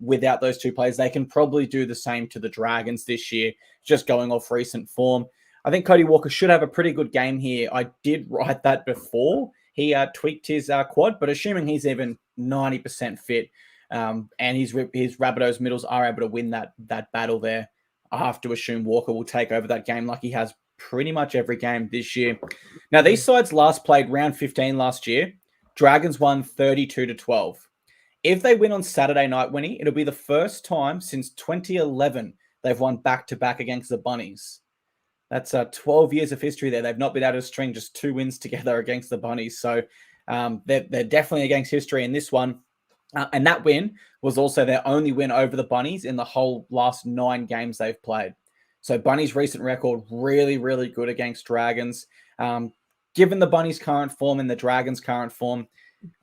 without those two players, they can probably do the same to the Dragons this year, just going off recent form. I think Cody Walker should have a pretty good game here. I did write that before he tweaked his quad, but assuming he's even 90% fit and his Rabbitohs middles are able to win that battle there, I have to assume Walker will take over that game like he has pretty much every game this year. Now, these sides last played round 15 last year. Dragons won 32-12. If they win on Saturday night, Winnie, it'll be the first time since 2011 they've won back-to-back against the Bunnies. That's 12 years of history there. They've not been able to string just 2 wins together against the Bunnies. So they're definitely against history in this one. And that win was also their only win over the Bunnies in the whole last 9 games they've played. So Bunnies' recent record, really, really good against Dragons. Given the Bunnies' current form and the Dragons' current form,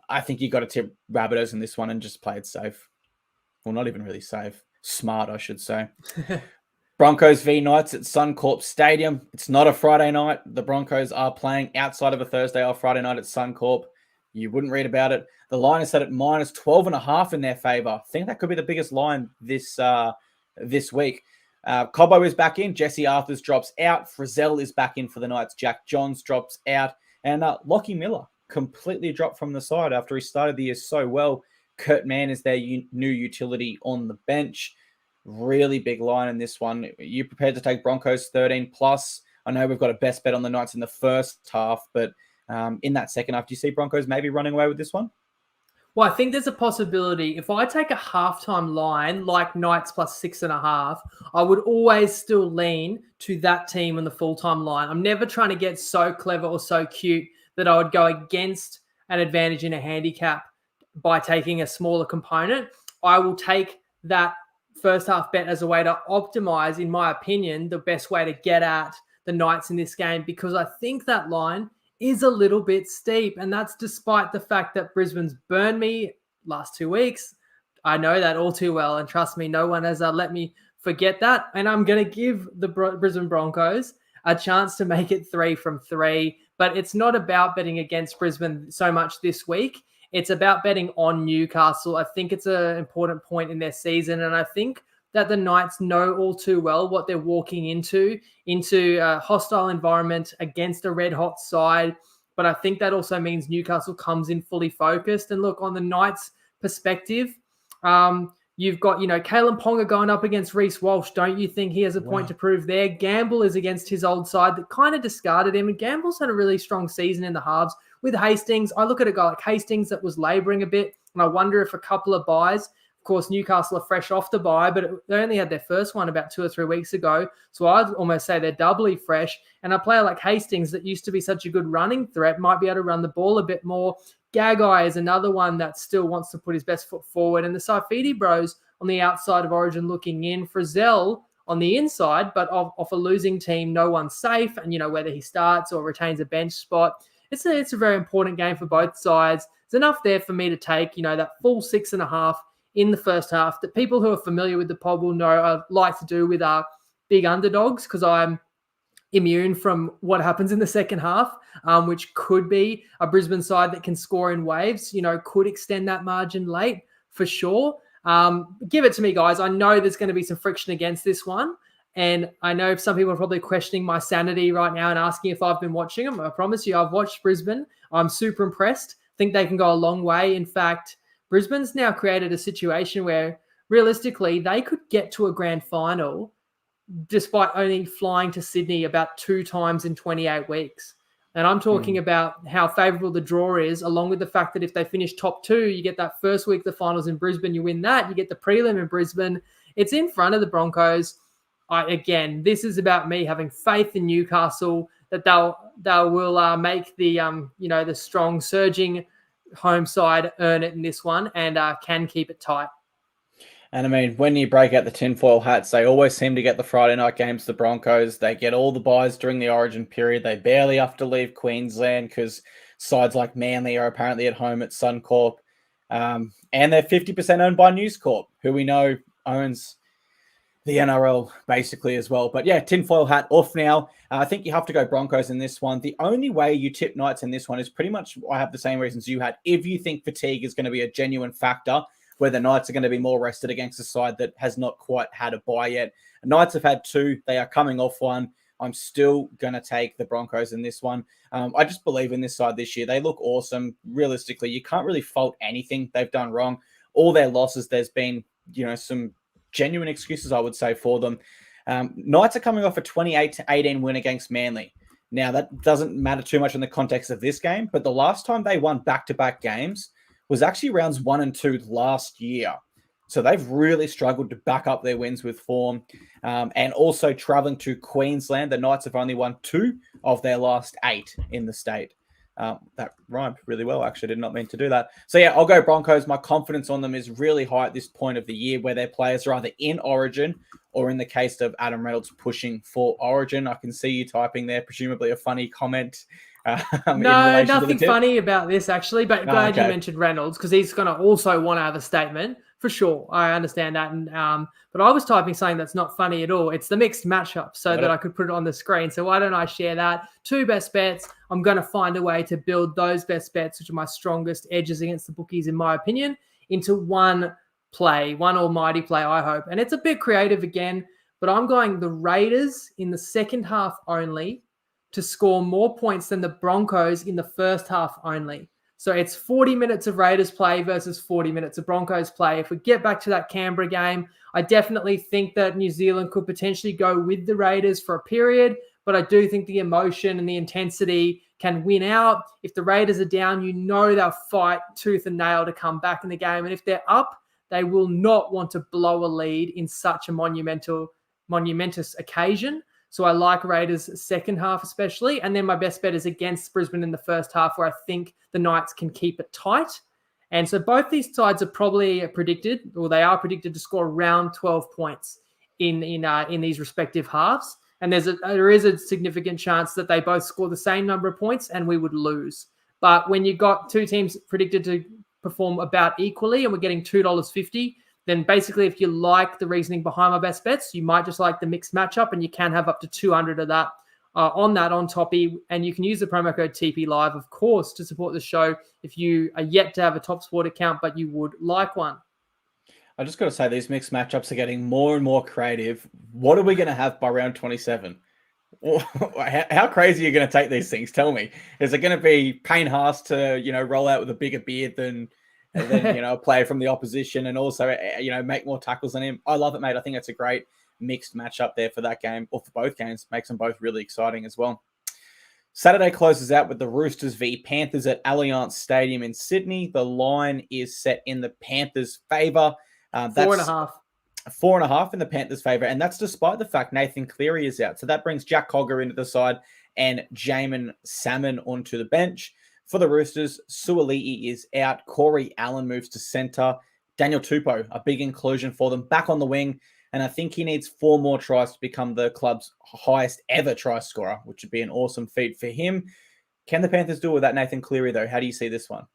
I think you got to tip Rabbitohs in this one and just play it safe. Well, not even really safe. Smart, I should say. Broncos v Knights at Suncorp Stadium. It's not a Friday night. The Broncos are playing outside of a Thursday or Friday night at Suncorp. You wouldn't read about it. The line is set at minus 12.5 in their favor. I think that could be the biggest line this week. Cobbo is back in. Jesse Arthurs drops out. Frizzell is back in for the Knights. Jack Johns drops out. And Lockie Miller completely dropped from the side after he started the year so well. Kurt Mann is their new utility on the bench. Really big line in this one. Are you prepared to take Broncos 13 plus? I know we've got a best bet on the Knights in the first half, but in that second half, do you see Broncos maybe running away with this one? Well, I think there's a possibility. If I take a halftime line like Knights plus 6.5, I would always still lean to that team on the full-time line. I'm never trying to get so clever or so cute that I would go against an advantage in a handicap by taking a smaller component. I will take that first half bet as a way to optimize, in my opinion, the best way to get at the Knights in this game, because I think that line is a little bit steep, and that's despite the fact that Brisbane's burned me last 2 weeks. I know that all too well, and trust me, no one has let me forget that, and I'm going to give the Brisbane Broncos a chance to make it 3 from 3, but it's not about betting against Brisbane so much this week. It's about betting on Newcastle. I think it's an important point in their season, and I think that the Knights know all too well what they're walking into a hostile environment against a red-hot side. But I think that also means Newcastle comes in fully focused. And look, on the Knights' perspective, you've got, Kalen Ponga going up against Reece Walsh. Don't you think he has a point to prove there? Gamble is against his old side that kind of discarded him. And Gamble's had a really strong season in the halves. With Hastings, I look at a guy like Hastings that was labouring a bit, and I wonder if a couple of buys. Of course, Newcastle are fresh off the bye, but they only had their first one about 2 or 3 weeks ago. So I'd almost say they're doubly fresh. And a player like Hastings that used to be such a good running threat might be able to run the ball a bit more. Gagai is another one that still wants to put his best foot forward. And the Saifidi bros on the outside of Origin looking in. Frizzell, on the inside, but off a losing team, no one's safe. And, whether he starts or retains a bench spot, it's a very important game for both sides. There's enough there for me to take, that full 6.5 in the first half that people who are familiar with the pod will know I like to do with our big underdogs, because I'm immune from what happens in the second half, which could be a Brisbane side that can score in waves, could extend that margin late for sure. Give it to me, guys. I know there's going to be some friction against this one. And I know some people are probably questioning my sanity right now and asking if I've been watching them. I promise you, I've watched Brisbane. I'm super impressed. Think they can go a long way. In fact, Brisbane's now created a situation where realistically they could get to a grand final despite only flying to Sydney about 2 times in 28 weeks. And I'm talking about how favourable the draw is, along with the fact that if they finish top 2, you get that first week of the finals in Brisbane, you win that, you get the prelim in Brisbane. It's in front of the Broncos. Again, this is about me having faith in Newcastle that they will make the the strong surging home side earn it in this one and can keep it tight. And I mean, when you break out the tinfoil hats, they always seem to get the Friday night games, the Broncos. They get all the buys during the Origin period. They barely have to leave Queensland because sides like Manly are apparently at home at Suncorp. And they're 50% owned by News Corp, who we know owns the NRL basically as well. But yeah, tinfoil hat off now. I think you have to go Broncos in this one. The only way you tip Knights in this one is pretty much, I have the same reasons you had. If you think fatigue is going to be a genuine factor, where the Knights are going to be more rested against a side that has not quite had a bye yet. The Knights have had 2. They are coming off one. I'm still going to take the Broncos in this one. I just believe in this side this year. They look awesome. Realistically, you can't really fault anything they've done wrong. All their losses, there's been, some genuine excuses, I would say, for them. Knights are coming off a 28-18 win against Manly. Now, that doesn't matter too much in the context of this game, but the last time they won back-to-back games was actually rounds 1 and 2 last year. So they've really struggled to back up their wins with form. And also traveling to Queensland, the Knights have only won 2 of their last 8 in the state. That rhymed really well, actually. Did not mean to do that. So yeah, I'll go Broncos. My confidence on them is really high at this point of the year where their players are either in Origin or in the case of Adam Reynolds pushing for Origin. I can see you typing there, presumably a funny comment. No, nothing funny about this actually, but glad you mentioned Reynolds because he's going to also want to have a statement for sure. I understand that, and but I was typing something that's not funny at all. It's the mixed matchup, so that I could put it on the screen. So why don't I share that? 2 best bets. I'm going to find a way to build those best bets, which are my strongest edges against the bookies, in my opinion, into one almighty play. I hope, and it's a bit creative again, but I'm going the Raiders in the second half only to score more points than the Broncos in the first half only. So it's 40 minutes of Raiders play versus 40 minutes of Broncos play. If we get back to that Canberra game, I definitely think that New Zealand could potentially go with the Raiders for a period, but I do think the emotion and the intensity can win out. If the Raiders are down, they'll fight tooth and nail to come back in the game. And if they're up, they will not want to blow a lead in such a monumentous occasion. So I like Raiders second half especially. And then my best bet is against Brisbane in the first half where I think the Knights can keep it tight. And so both these sides are probably predicted, or they are predicted to score around 12 points in these respective halves. And there is a significant chance that they both score the same number of points and we would lose. But when you've got 2 teams predicted to perform about equally and we're getting $2.50, then basically if you like the reasoning behind my best bets, you might just like the mixed matchup and you can have up to 200 of that on Toppy. And you can use the promo code TPLive, of course, to support the show if you are yet to have a Top Sport account, but you would like one. I just got to say, these mixed matchups are getting more and more creative. What are we going to have by round 27? How crazy are you going to take these things? Tell me. Is it going to be Payne Haas to, roll out with a bigger beard than a player from the opposition and also, make more tackles than him? I love it, mate. I think that's a great mixed matchup there for that game, or for both games. Makes them both really exciting as well. Saturday closes out with the Roosters v Panthers at Allianz Stadium in Sydney. The line is set in the Panthers' favour. That's 4.5. 4.5 in the Panthers' favour, and that's despite the fact Nathan Cleary is out. So that brings Jack Cogger into the side and Jamin Salmon onto the bench. For the Roosters, Suoli'i is out. Corey Allen moves to centre. Daniel Tupou, a big inclusion for them, back on the wing. And I think he needs 4 more tries to become the club's highest ever try scorer, which would be an awesome feat for him. Can the Panthers do it without Nathan Cleary, though? How do you see this one?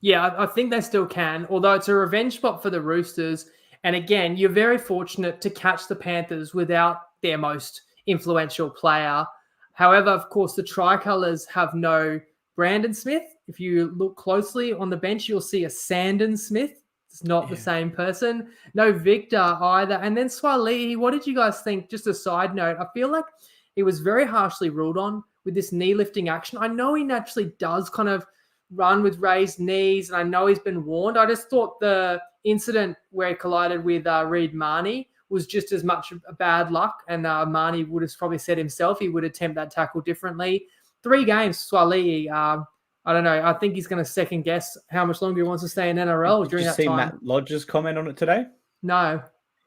Yeah, I think they still can, although it's a revenge spot for the Roosters. And again, you're very fortunate to catch the Panthers without their most influential player. However, of course, the Tricolours have no Brandon Smith. If you look closely on the bench, you'll see a Sandon Smith. It's not the same person. No Victor either. And then Swalihi, what did you guys think? Just a side note, I feel like he was very harshly ruled on with this knee lifting action. I know he naturally does kind of run with raised knees, and I know he's been warned. I just thought the incident where he collided with Reid Marnie was just as much a bad luck, and Marnie would have probably said himself he would attempt that tackle differently. 3 games, Swalihi. I don't know. I think he's going to second guess how much longer he wants to stay in NRL during that time. Did you see Matt Lodge's comment on it today? No.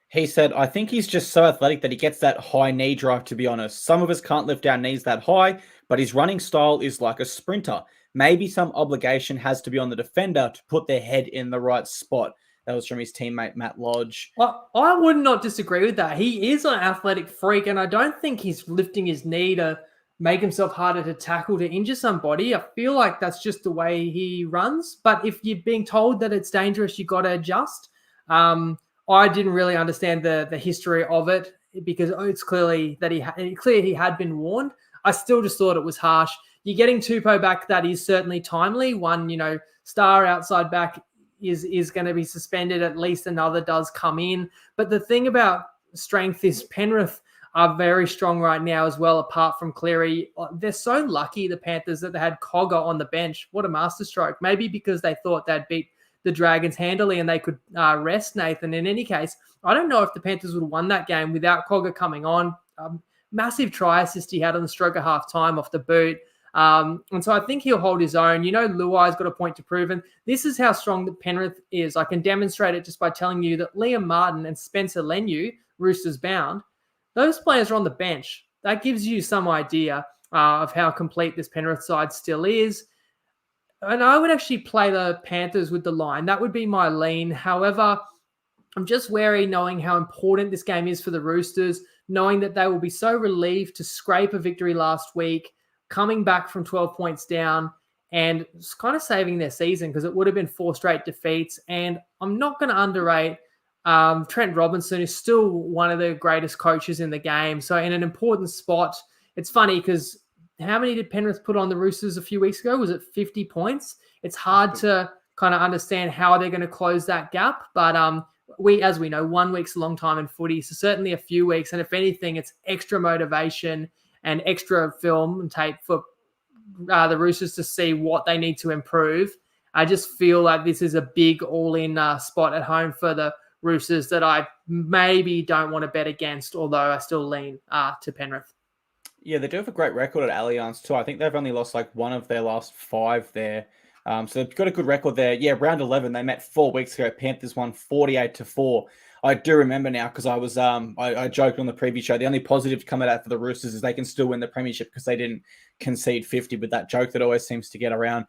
He said, I think he's just so athletic that he gets that high knee drive, to be honest. Some of us can't lift our knees that high, but his running style is like a sprinter. Maybe some obligation has to be on the defender to put their head in the right spot. That was from his teammate, Matt Lodge. I would not disagree with that. He is an athletic freak, and I don't think he's lifting his knee to make himself harder to tackle, to injure somebody. I feel like that's just the way he runs. But if you're being told that it's dangerous, you got to adjust. I didn't really understand the history of it because it's clearly that he had been warned. I still just thought it was harsh. You're getting Tupou back. That is certainly timely. One, star outside back is going to be suspended. At least another does come in. But the thing about strength is Penrith are very strong right now as well, apart from Cleary. They're so lucky, the Panthers, that they had Cogger on the bench. What a masterstroke. Maybe because they thought they'd beat the Dragons handily and they could rest Nathan. In any case, I don't know if the Panthers would have won that game without Cogger coming on. Massive try assist he had on the stroke of half time off the boot. And so I think he'll hold his own. Luai's got a point to prove. And this is how strong the Penrith is. I can demonstrate it just by telling you that Liam Martin and Spencer Leniu, Roosters bound, those players are on the bench. That gives you some idea of how complete this Penrith side still is. And I would actually play the Panthers with the line. That would be my lean. However, I'm just wary knowing how important this game is for the Roosters, knowing that they will be so relieved to scrape a victory last week, coming back from 12 points down and kind of saving their season because it would have been 4 straight defeats. And I'm not going to underrate Trent Robinson is still one of the greatest coaches in the game. So in an important spot, it's funny because how many did Penrith put on the Roosters a few weeks ago? Was it 50 points? It's hard to kind of understand how they're going to close that gap. But as we know, 1 week's a long time in footy. So certainly a few weeks. And if anything, it's extra motivation and extra film and tape for the Roosters to see what they need to improve. I just feel like this is a big all-in spot at home for the Roosters that I maybe don't want to bet against, although I still lean to Penrith. Yeah, they do have a great record at Allianz too. I think they've only lost like one of their last 5 there. So they've got a good record there. Yeah, round 11, they met 4 weeks ago. Panthers won 48-4. I do remember now because I was I joked on the preview show. The only positive to come out for the Roosters is they can still win the premiership because they didn't concede 50 with that joke that always seems to get around.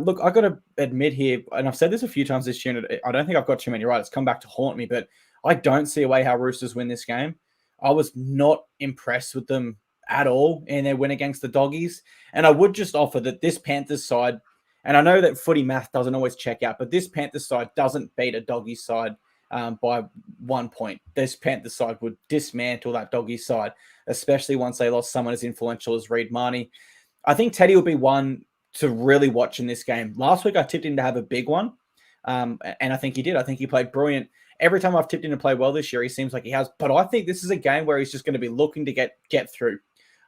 Look, I got to admit here, and I've said this a few times this year, and I don't think I've got too many right. It's come back to haunt me, but I don't see a way how Roosters win this game. I was not impressed with them at all in their win against the Doggies. And I would just offer that this Panthers side, and I know that footy math doesn't always check out, but this Panthers side doesn't beat a Doggies side by 1 point. This Panthers side would dismantle that Doggies side, especially once they lost someone as influential as Reid Marnie. I think Teddy will be one to really watch in this game. Last week, I tipped him to have a big one, and I think he did. I think he played brilliant. Every time I've tipped him to play well this year, he seems like he has. But I think this is a game where he's just going to be looking to get through.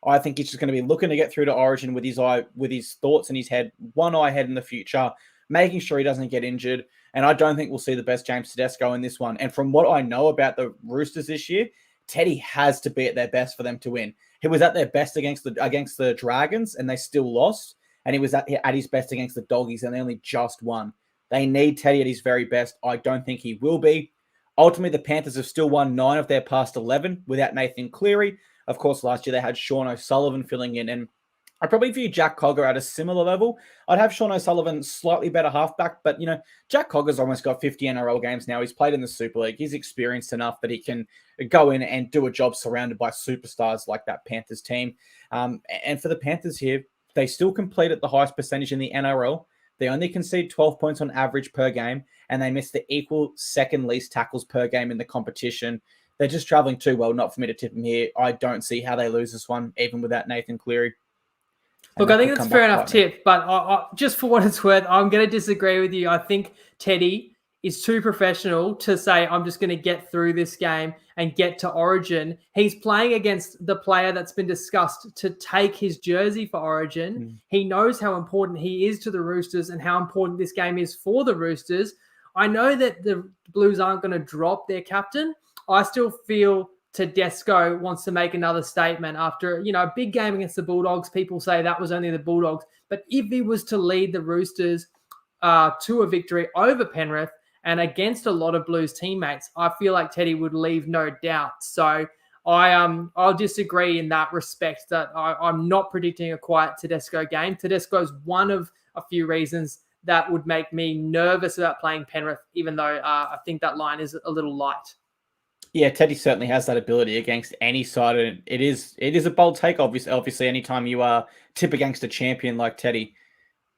I think he's just going to be looking to get through to Origin with his thoughts in his head, one eye ahead in the future, making sure he doesn't get injured. And I don't think we'll see the best James Tedesco in this one. And from what I know about the Roosters this year, Teddy has to be at their best for them to win. He was at their best against the Dragons, and they still lost. And he was at his best against the Doggies, and they only just won. They need Teddy at his very best. I don't think he will be. Ultimately, the Panthers have still won 9 of their past 11 without Nathan Cleary. Of course, last year they had Sean O'Sullivan filling in. And I probably view Jack Cogger at a similar level. I'd have Sean O'Sullivan slightly better halfback, but Jack Cogger's almost got 50 NRL games now. He's played in the Super League. He's experienced enough that he can go in and do a job surrounded by superstars like that Panthers team. And for the Panthers here, they still complete at the highest percentage in the NRL. They only concede 12 points on average per game, and they miss the equal second least tackles per game in the competition. They're just traveling too well not for me to tip them here. I don't see how they lose this one, even without Nathan Cleary. Look, I think that's a fair enough tip, but I, just for what it's worth, I'm going to disagree with you. I think Teddy is too professional to say, I'm just going to get through this game and get to Origin. He's playing against the player that's been discussed to take his jersey for Origin. He knows how important he is to the Roosters and how important this game is for the Roosters. I know that the Blues aren't going to drop their captain. I still feel Tedesco wants to make another statement after, a big game against the Bulldogs. People say that was only the Bulldogs. But if he was to lead the Roosters to a victory over Penrith and against a lot of Blues teammates, I feel like Teddy would leave no doubt. So I'll disagree in that respect that I'm not predicting a quiet Tedesco game. Tedesco is one of a few reasons that would make me nervous about playing Penrith, even though I think that line is a little light. Yeah, Teddy certainly has that ability against any side, and it is a bold take. Obviously, anytime you tip against a champion like Teddy.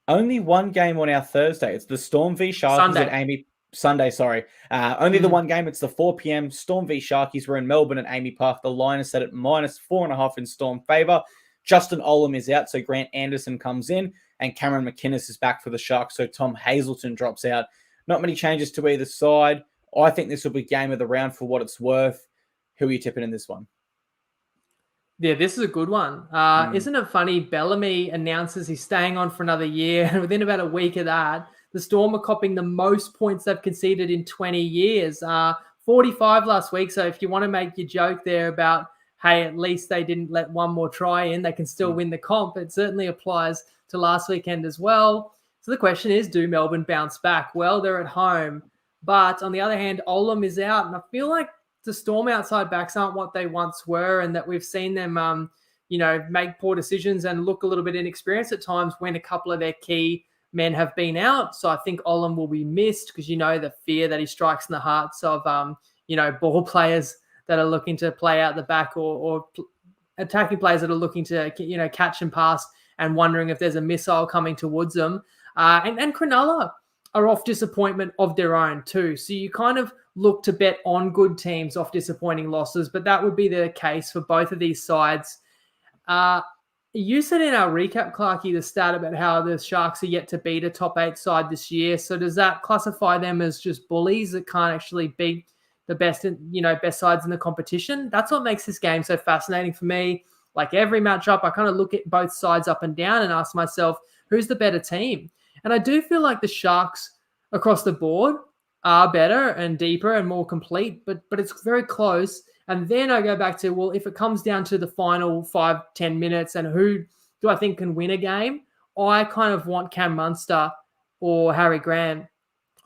Only one game on our Thursday. It's the Storm v Sharkies Sunday. Sorry, only the one game. It's the 4 p.m. Storm v Sharkies. We're in Melbourne at Amy Park. The line is set at -4.5 in Storm favour. Justin Olam is out, so Grant Anderson comes in, and Cameron McInnes is back for the Sharks. So Tom Hazelton drops out. Not many changes to either side. I think this will be game of the round for what it's worth. Who are you tipping in this one? Yeah, this is a good one. Isn't it funny? Bellamy announces he's staying on for another year, and within about a week of that, the Storm are copping the most points they've conceded in 20 years. 45 last week. So if you want to make your joke there about, hey, at least they didn't let one more try in, they can still win the comp. It certainly applies to last weekend as well. So the question is, do Melbourne bounce back? Well, they're at home. But on the other hand, Olam is out, and I feel like the Storm outside backs aren't what they once were, and that we've seen them, make poor decisions and look a little bit inexperienced at times when a couple of their key men have been out. So I think Olam will be missed because the fear that he strikes in the hearts of, ball players that are looking to play out the back or attacking players that are looking to, catch and pass and wondering if there's a missile coming towards them. And Cronulla are off disappointment of their own too. So you kind of look to bet on good teams off disappointing losses, but that would be the case for both of these sides. You said in our recap, Clarkey, the stat about how the Sharks are yet to beat a top 8 side this year. So does that classify them as just bullies that can't actually beat the best sides in the competition? That's what makes this game so fascinating for me. Like every matchup, I kind of look at both sides up and down and ask myself, who's the better team? And I do feel like the Sharks across the board are better and deeper and more complete, but it's very close. And then I go back to, well, if it comes down to the final 5-10 minutes and who do I think can win a game, I kind of want Cam Munster or Harry Grant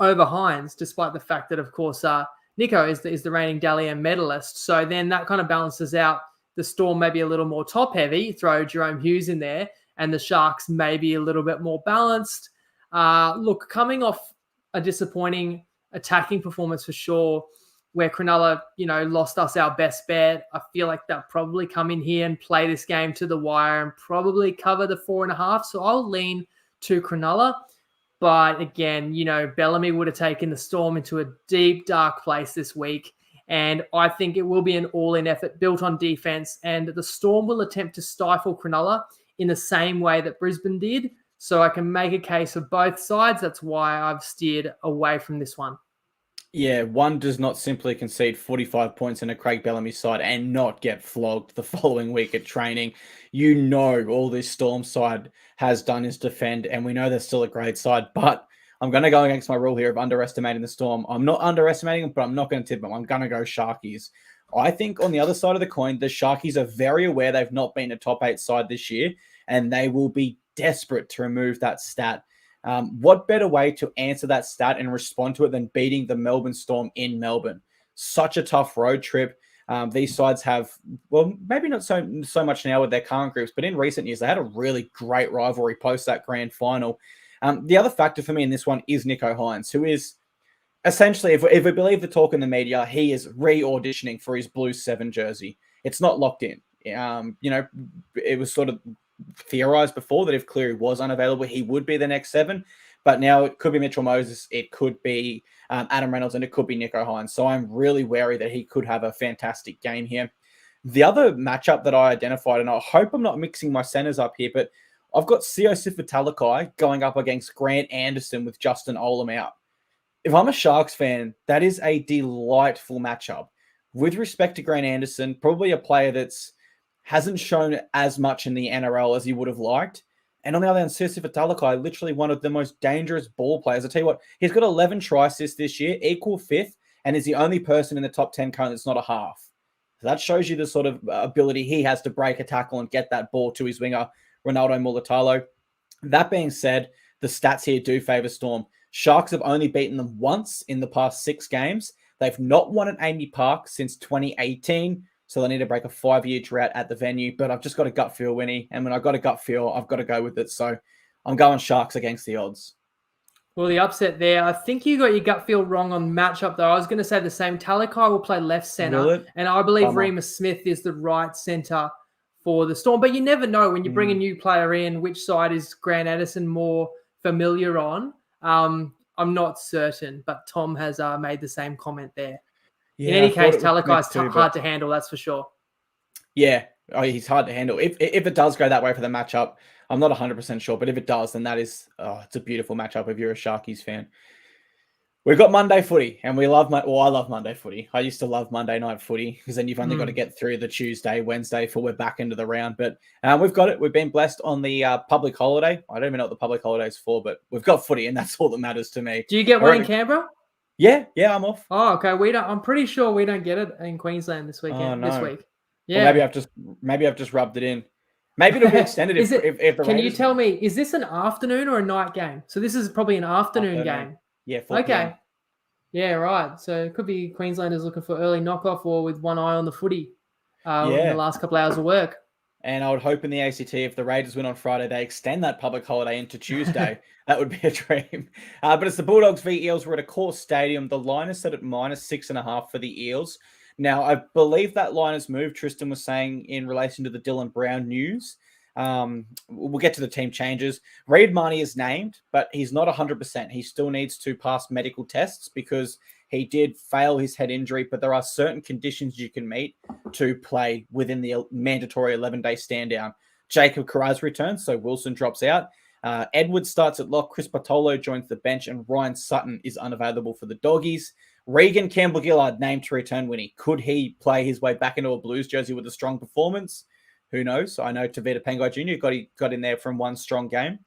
over Hines, despite the fact that, of course, Nico is the reigning Dally M medalist. So then that kind of balances out the Storm maybe a little more top-heavy, throw Jerome Hughes in there, and the Sharks maybe a little bit more balanced. Look, coming off a disappointing attacking performance for sure, where Cronulla, lost us our best bet, I feel like they'll probably come in here and play this game to the wire and probably cover the 4.5. So I'll lean to Cronulla. But again, Bellamy would have taken the Storm into a deep, dark place this week. And I think it will be an all-in effort built on defense. And the Storm will attempt to stifle Cronulla in the same way that Brisbane did. So I can make a case of both sides. That's why I've steered away from this one. Yeah, one does not simply concede 45 points in a Craig Bellamy side and not get flogged the following week at training. All this Storm side has done is defend, and we know they're still a great side, but I'm going to go against my rule here of underestimating the Storm. I'm not underestimating them, but I'm not going to tip them. I'm going to go Sharkies. I think on the other side of the coin, the Sharkies are very aware they've not been a top 8 side this year, and they will be desperate to remove that stat. What better way to answer that stat and respond to it than beating the Melbourne Storm in Melbourne? Such a tough road trip. These sides have, well, maybe not so much now with their current groups, but in recent years, they had a really great rivalry post that grand final. The other factor for me in this one is Nicho Hynes, who is essentially, if we believe the talk in the media, he is re-auditioning for his Blues 7 jersey. It's not locked in. It was sort of theorized before that if Cleary was unavailable, he would be the next 7. But now it could be Mitchell Moses, it could be Adam Reynolds, and it could be Nicho Hynes. So I'm really wary that he could have a fantastic game here. The other matchup that I identified, and I hope I'm not mixing my centers up here, but I've got Siosifa Talakai going up against Grant Anderson with Justin Olam out. If I'm a Sharks fan, that is a delightful matchup. With respect to Grant Anderson, probably a player that's hasn't shown as much in the NRL as he would have liked. And on the other hand, Siosifa Talakai, literally one of the most dangerous ball players. I'll tell you what, he's got 11 try assists this year, equal 5th, and is the only person in the top 10 currently that's not a half. So that shows you the sort of ability he has to break a tackle and get that ball to his winger, Ronaldo Mulatalo. That being said, the stats here do favour Storm. Sharks have only beaten them once in the past 6 games. They've not won at Amy Park since 2018, so they need to break a 5-year drought at the venue. But I've just got a gut feel, Winnie, and when I've got a gut feel, I've got to go with it. So I'm going Sharks against the odds. Well, the upset there, I think you got your gut feel wrong on matchup, though. I was going to say the same. Talakai will play left centre, and I believe Remus Smith is the right centre for the Storm. But you never know when you bring a new player in, which side is Grant Anderson more familiar on. I'm not certain, but Tom has made the same comment there. Yeah, in any case, Talakai's hard to handle, that's for sure. Yeah, he's hard to handle. If it does go that way for the matchup, I'm not 100% sure, but if it does, then that is, it's a beautiful matchup if you're a Sharkies fan. We've got Monday footy, and I love Monday footy. I used to love Monday night footy because then you've only got to get through the Tuesday, Wednesday before we're back into the round. But we've got it. We've been blessed on the public holiday. I don't even know what the public holiday is for, but we've got footy, and that's all that matters to me. Do you get one in Canberra? Yeah, I'm off. Oh, okay. I'm pretty sure we don't get it in Queensland this weekend. Oh, no. This week. Yeah. Well, maybe I've just rubbed it in. Maybe it'll be extended if the Can you tell me, is this an afternoon or a night game? So this is probably an afternoon game. Yeah. 4 PM. Okay. Yeah, right. So it could be Queenslanders looking for early knockoff or with one eye on the footy in the last couple of hours of work. And I would hope in the ACT, if the Raiders win on Friday, they extend that public holiday into Tuesday. That would be a dream. But it's the Bulldogs v Eels. We're at a core stadium. The line is set at -6.5 for the Eels. Now, I believe that line has moved, Tristan was saying, in relation to the Dylan Brown news. We'll get to the team changes. Reid Marnie is named, but he's not 100%. He still needs to pass medical tests because he did fail his head injury, but there are certain conditions you can meet to play within the mandatory 11-day stand down. Jacob Carraz returns, so Wilson drops out. Edwards starts at lock. Chris Bartolo joins the bench, and Ryan Sutton is unavailable for the Doggies. Regan Campbell-Gillard named to return, Winnie. Could he play his way back into a Blues jersey with a strong performance? Who knows? I know Tavita Pangai Jr. got in there from one strong game.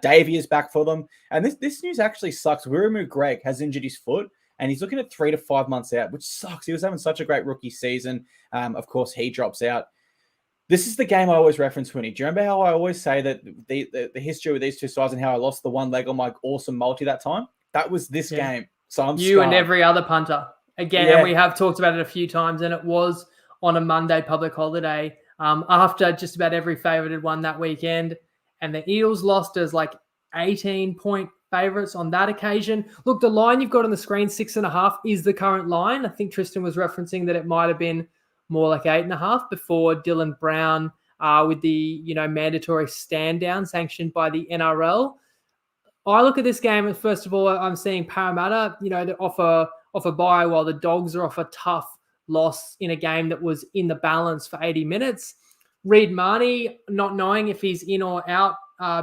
Davey is back for them. And this news actually sucks. Wiramu Greg has injured his foot, and he's looking at 3 to 5 months out, which sucks. He was having such a great rookie season. Of course, he drops out. This is the game I always reference, Winnie. Do you remember how I always say that the history with these two sides and how I lost the one leg on my awesome multi that time? That was this game. So I'm you and every other punter. Again, and we have talked about it a few times, and it was on a Monday public holiday after just about every favoured one that weekend. And the Eels lost as like 18-point favourites on that occasion. Look, the line you've got on the screen, 6.5, is the current line. I think Tristan was referencing that it might have been more like 8.5 before Dylan Brown with the mandatory stand down sanctioned by the NRL. I look at this game, and first of all, I'm seeing Parramatta, off a bye while the Dogs are off a tough loss in a game that was in the balance for 80 minutes. Reid Marnie, not knowing if he's in or out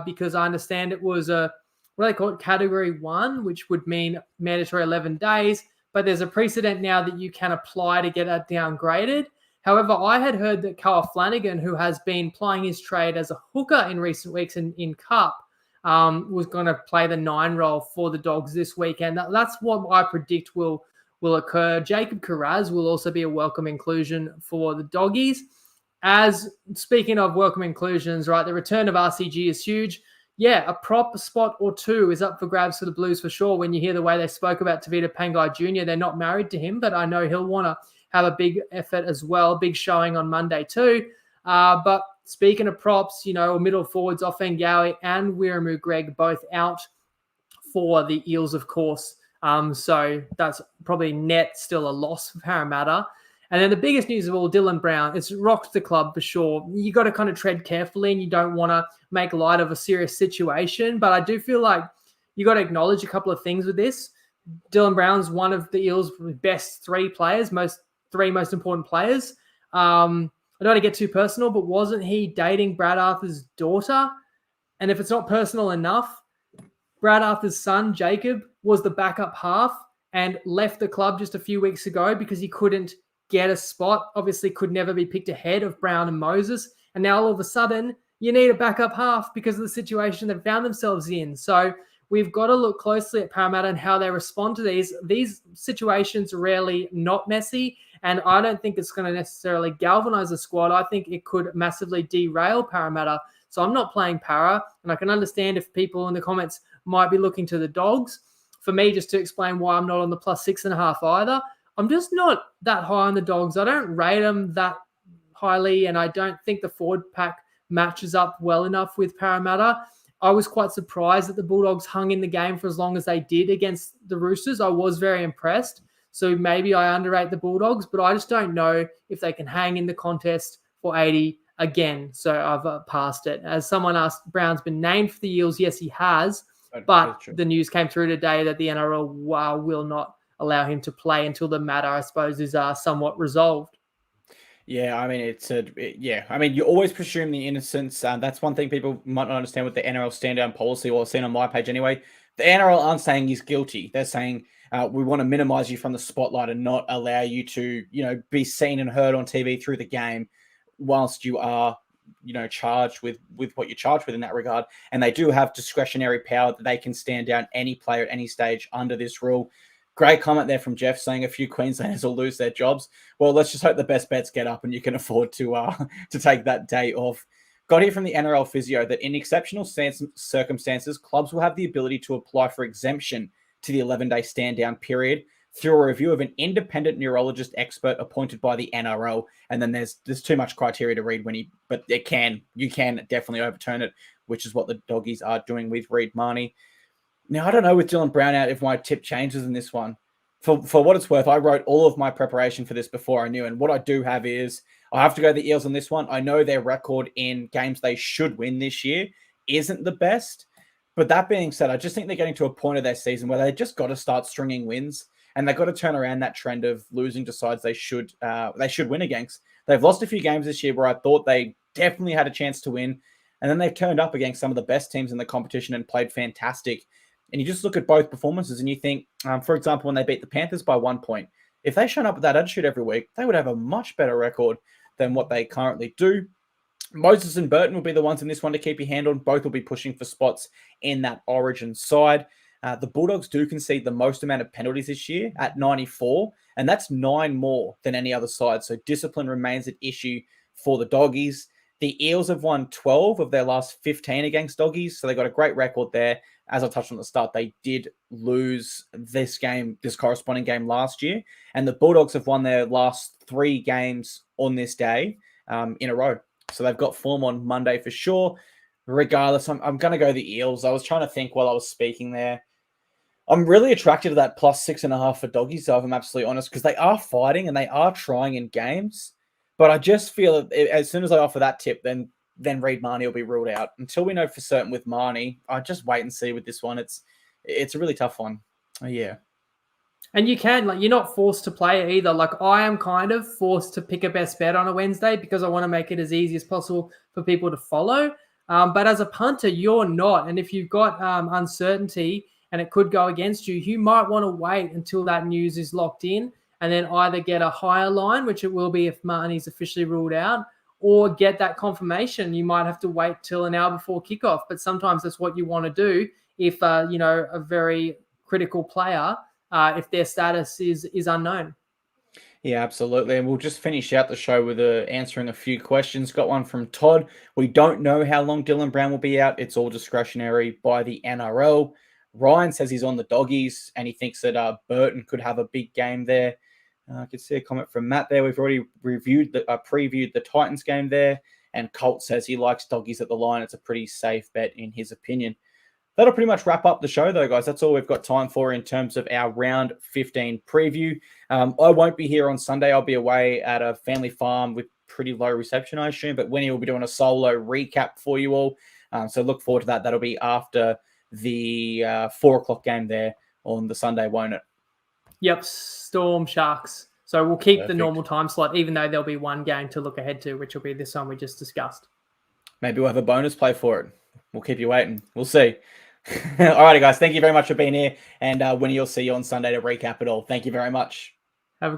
because I understand it was what do they call it, Category 1, which would mean mandatory 11 days. But there's a precedent now that you can apply to get that downgraded. However, I had heard that Carl Flanagan, who has been plying his trade as a hooker in recent weeks in Cup, was going to play the 9 role for the Dogs this weekend. That's what I predict will occur. Jacob Carraz will also be a welcome inclusion for the Doggies. As speaking of welcome inclusions, right, the return of RCG is huge. yeah, a prop spot or two is up for grabs for the Blues for sure. When you hear the way they spoke about Tavita Pangai Jr., they're not married to him, but I know he'll want to have a big effort as well, big showing on Monday too. But speaking of props, middle forwards, Offengawi and Wiramu Greg both out for the Eels, of course. So that's probably net still a loss for Parramatta. And then the biggest news of all, Dylan Brown. It's rocked the club for sure. You got to kind of tread carefully and you don't want to make light of a serious situation. But I do feel like you got to acknowledge a couple of things with this. Dylan Brown's one of the Eels' best three players, three most important players. I don't want to get too personal, but wasn't he dating Brad Arthur's daughter? And if it's not personal enough, Brad Arthur's son, Jacob, was the backup half and left the club just a few weeks ago because he couldn't get a spot, obviously could never be picked ahead of Brown and Moses. And now all of a sudden, you need a backup half because of the situation they've found themselves in. So we've got to look closely at Parramatta and how they respond to these. These situations are rarely not messy, and I don't think it's going to necessarily galvanise the squad. I think it could massively derail Parramatta. So I'm not playing Para, and I can understand if people in the comments might be looking to the Dogs. For me, just to explain why I'm not on the +6.5 either, I'm just not that high on the Dogs. I don't rate them that highly, and I don't think the forward pack matches up well enough with Parramatta. I was quite surprised that the Bulldogs hung in the game for as long as they did against the Roosters. I was very impressed. So maybe I underrate the Bulldogs, but I just don't know if they can hang in the contest for 80 again. So I've passed it. As someone asked, Brown's been named for the Eels. Yes, he has. But the news came through today that the NRL will not allow him to play until the matter, I suppose, is somewhat resolved. Yeah, I mean, you always presume the innocence. That's one thing people might not understand with the NRL stand-down policy, or I've seen on my page anyway. The NRL aren't saying he's guilty. They're saying we want to minimize you from the spotlight and not allow you to, be seen and heard on TV through the game whilst you are, charged with what you're charged with in that regard. And they do have discretionary power that they can stand down any player at any stage under this rule. Great comment there from Jeff saying a few Queenslanders will lose their jobs. Well, let's just hope the best bets get up and you can afford to take that day off. Got here from the NRL physio that in exceptional circumstances, clubs will have the ability to apply for exemption to the 11-day stand-down period through a review of an independent neurologist expert appointed by the NRL. And then there's too much criteria to read but you can definitely overturn it, which is what the doggies are doing with Reid Marnie. Now, I don't know with Dylan Brown out if my tip changes in this one. For what it's worth, I wrote all of my preparation for this before I knew. And what I do have is I have to go the Eels on this one. I know their record in games they should win this year isn't the best. But that being said, I just think they're getting to a point of their season where they just got to start stringing wins. And they've got to turn around that trend of losing to sides they should win against. They've lost a few games this year where I thought they definitely had a chance to win. And then they've turned up against some of the best teams in the competition and played fantastic. And you just look at both performances and you think, for example, when they beat the Panthers by 1 point, if they showed up with that attitude every week, they would have a much better record than what they currently do. Moses and Burton will be the ones in this one to keep your hand on. Both will be pushing for spots in that Origin side. The Bulldogs do concede the most amount of penalties this year at 94, and that's 9 more than any other side. So discipline remains an issue for the Doggies. The Eels have won 12 of their last 15 against Doggies, so they got a great record there. As I touched on at the start, they did lose this corresponding game last year, and the Bulldogs have won their last 3 games on this day in a row. So they've got form on Monday for sure. Regardless, I'm going to go the Eels. I was trying to think while I was speaking there. I'm really attracted to that +6.5 for Doggies, so if I'm absolutely honest, because they are fighting and they are trying in games. But I just feel that as soon as I offer that tip, then Reid Marnie will be ruled out. Until we know for certain with Marnie, I just wait and see with this one. It's a really tough one. Yeah. And you can, you're not forced to play it either. I am kind of forced to pick a best bet on a Wednesday because I want to make it as easy as possible for people to follow. But as a punter, you're not. And if you've got uncertainty and it could go against you, you might want to wait until that news is locked in and then either get a higher line, which it will be if Marnie's officially ruled out, or get that confirmation. You might have to wait till an hour before kickoff, but sometimes that's what you want to do if, a very critical player, if their status is unknown. Yeah, absolutely. And we'll just finish out the show with answering a few questions. Got one from Todd. We don't know how long Dylan Brown will be out. It's all discretionary by the NRL. Ryan says he's on the doggies and he thinks that Burton could have a big game there. I could see a comment from Matt there. We've already previewed the Titans game there. And Colt says he likes doggies at the line. It's a pretty safe bet in his opinion. That'll pretty much wrap up the show, though, guys. That's all we've got time for in terms of our round 15 preview. I won't be here on Sunday. I'll be away at a family farm with pretty low reception, I assume. But Winnie will be doing a solo recap for you all. So look forward to that. That'll be after the 4 o'clock game there on the Sunday, won't it? Yep, Storm Sharks. So we'll keep Perfect. the normal time slot, even though there'll be one game to look ahead to, which will be this one we just discussed. Maybe we'll have a bonus play for it. We'll keep you waiting. We'll see. All righty, guys. Thank you very much for being here. And Winnie, you'll see you on Sunday to recap it all. Thank you very much.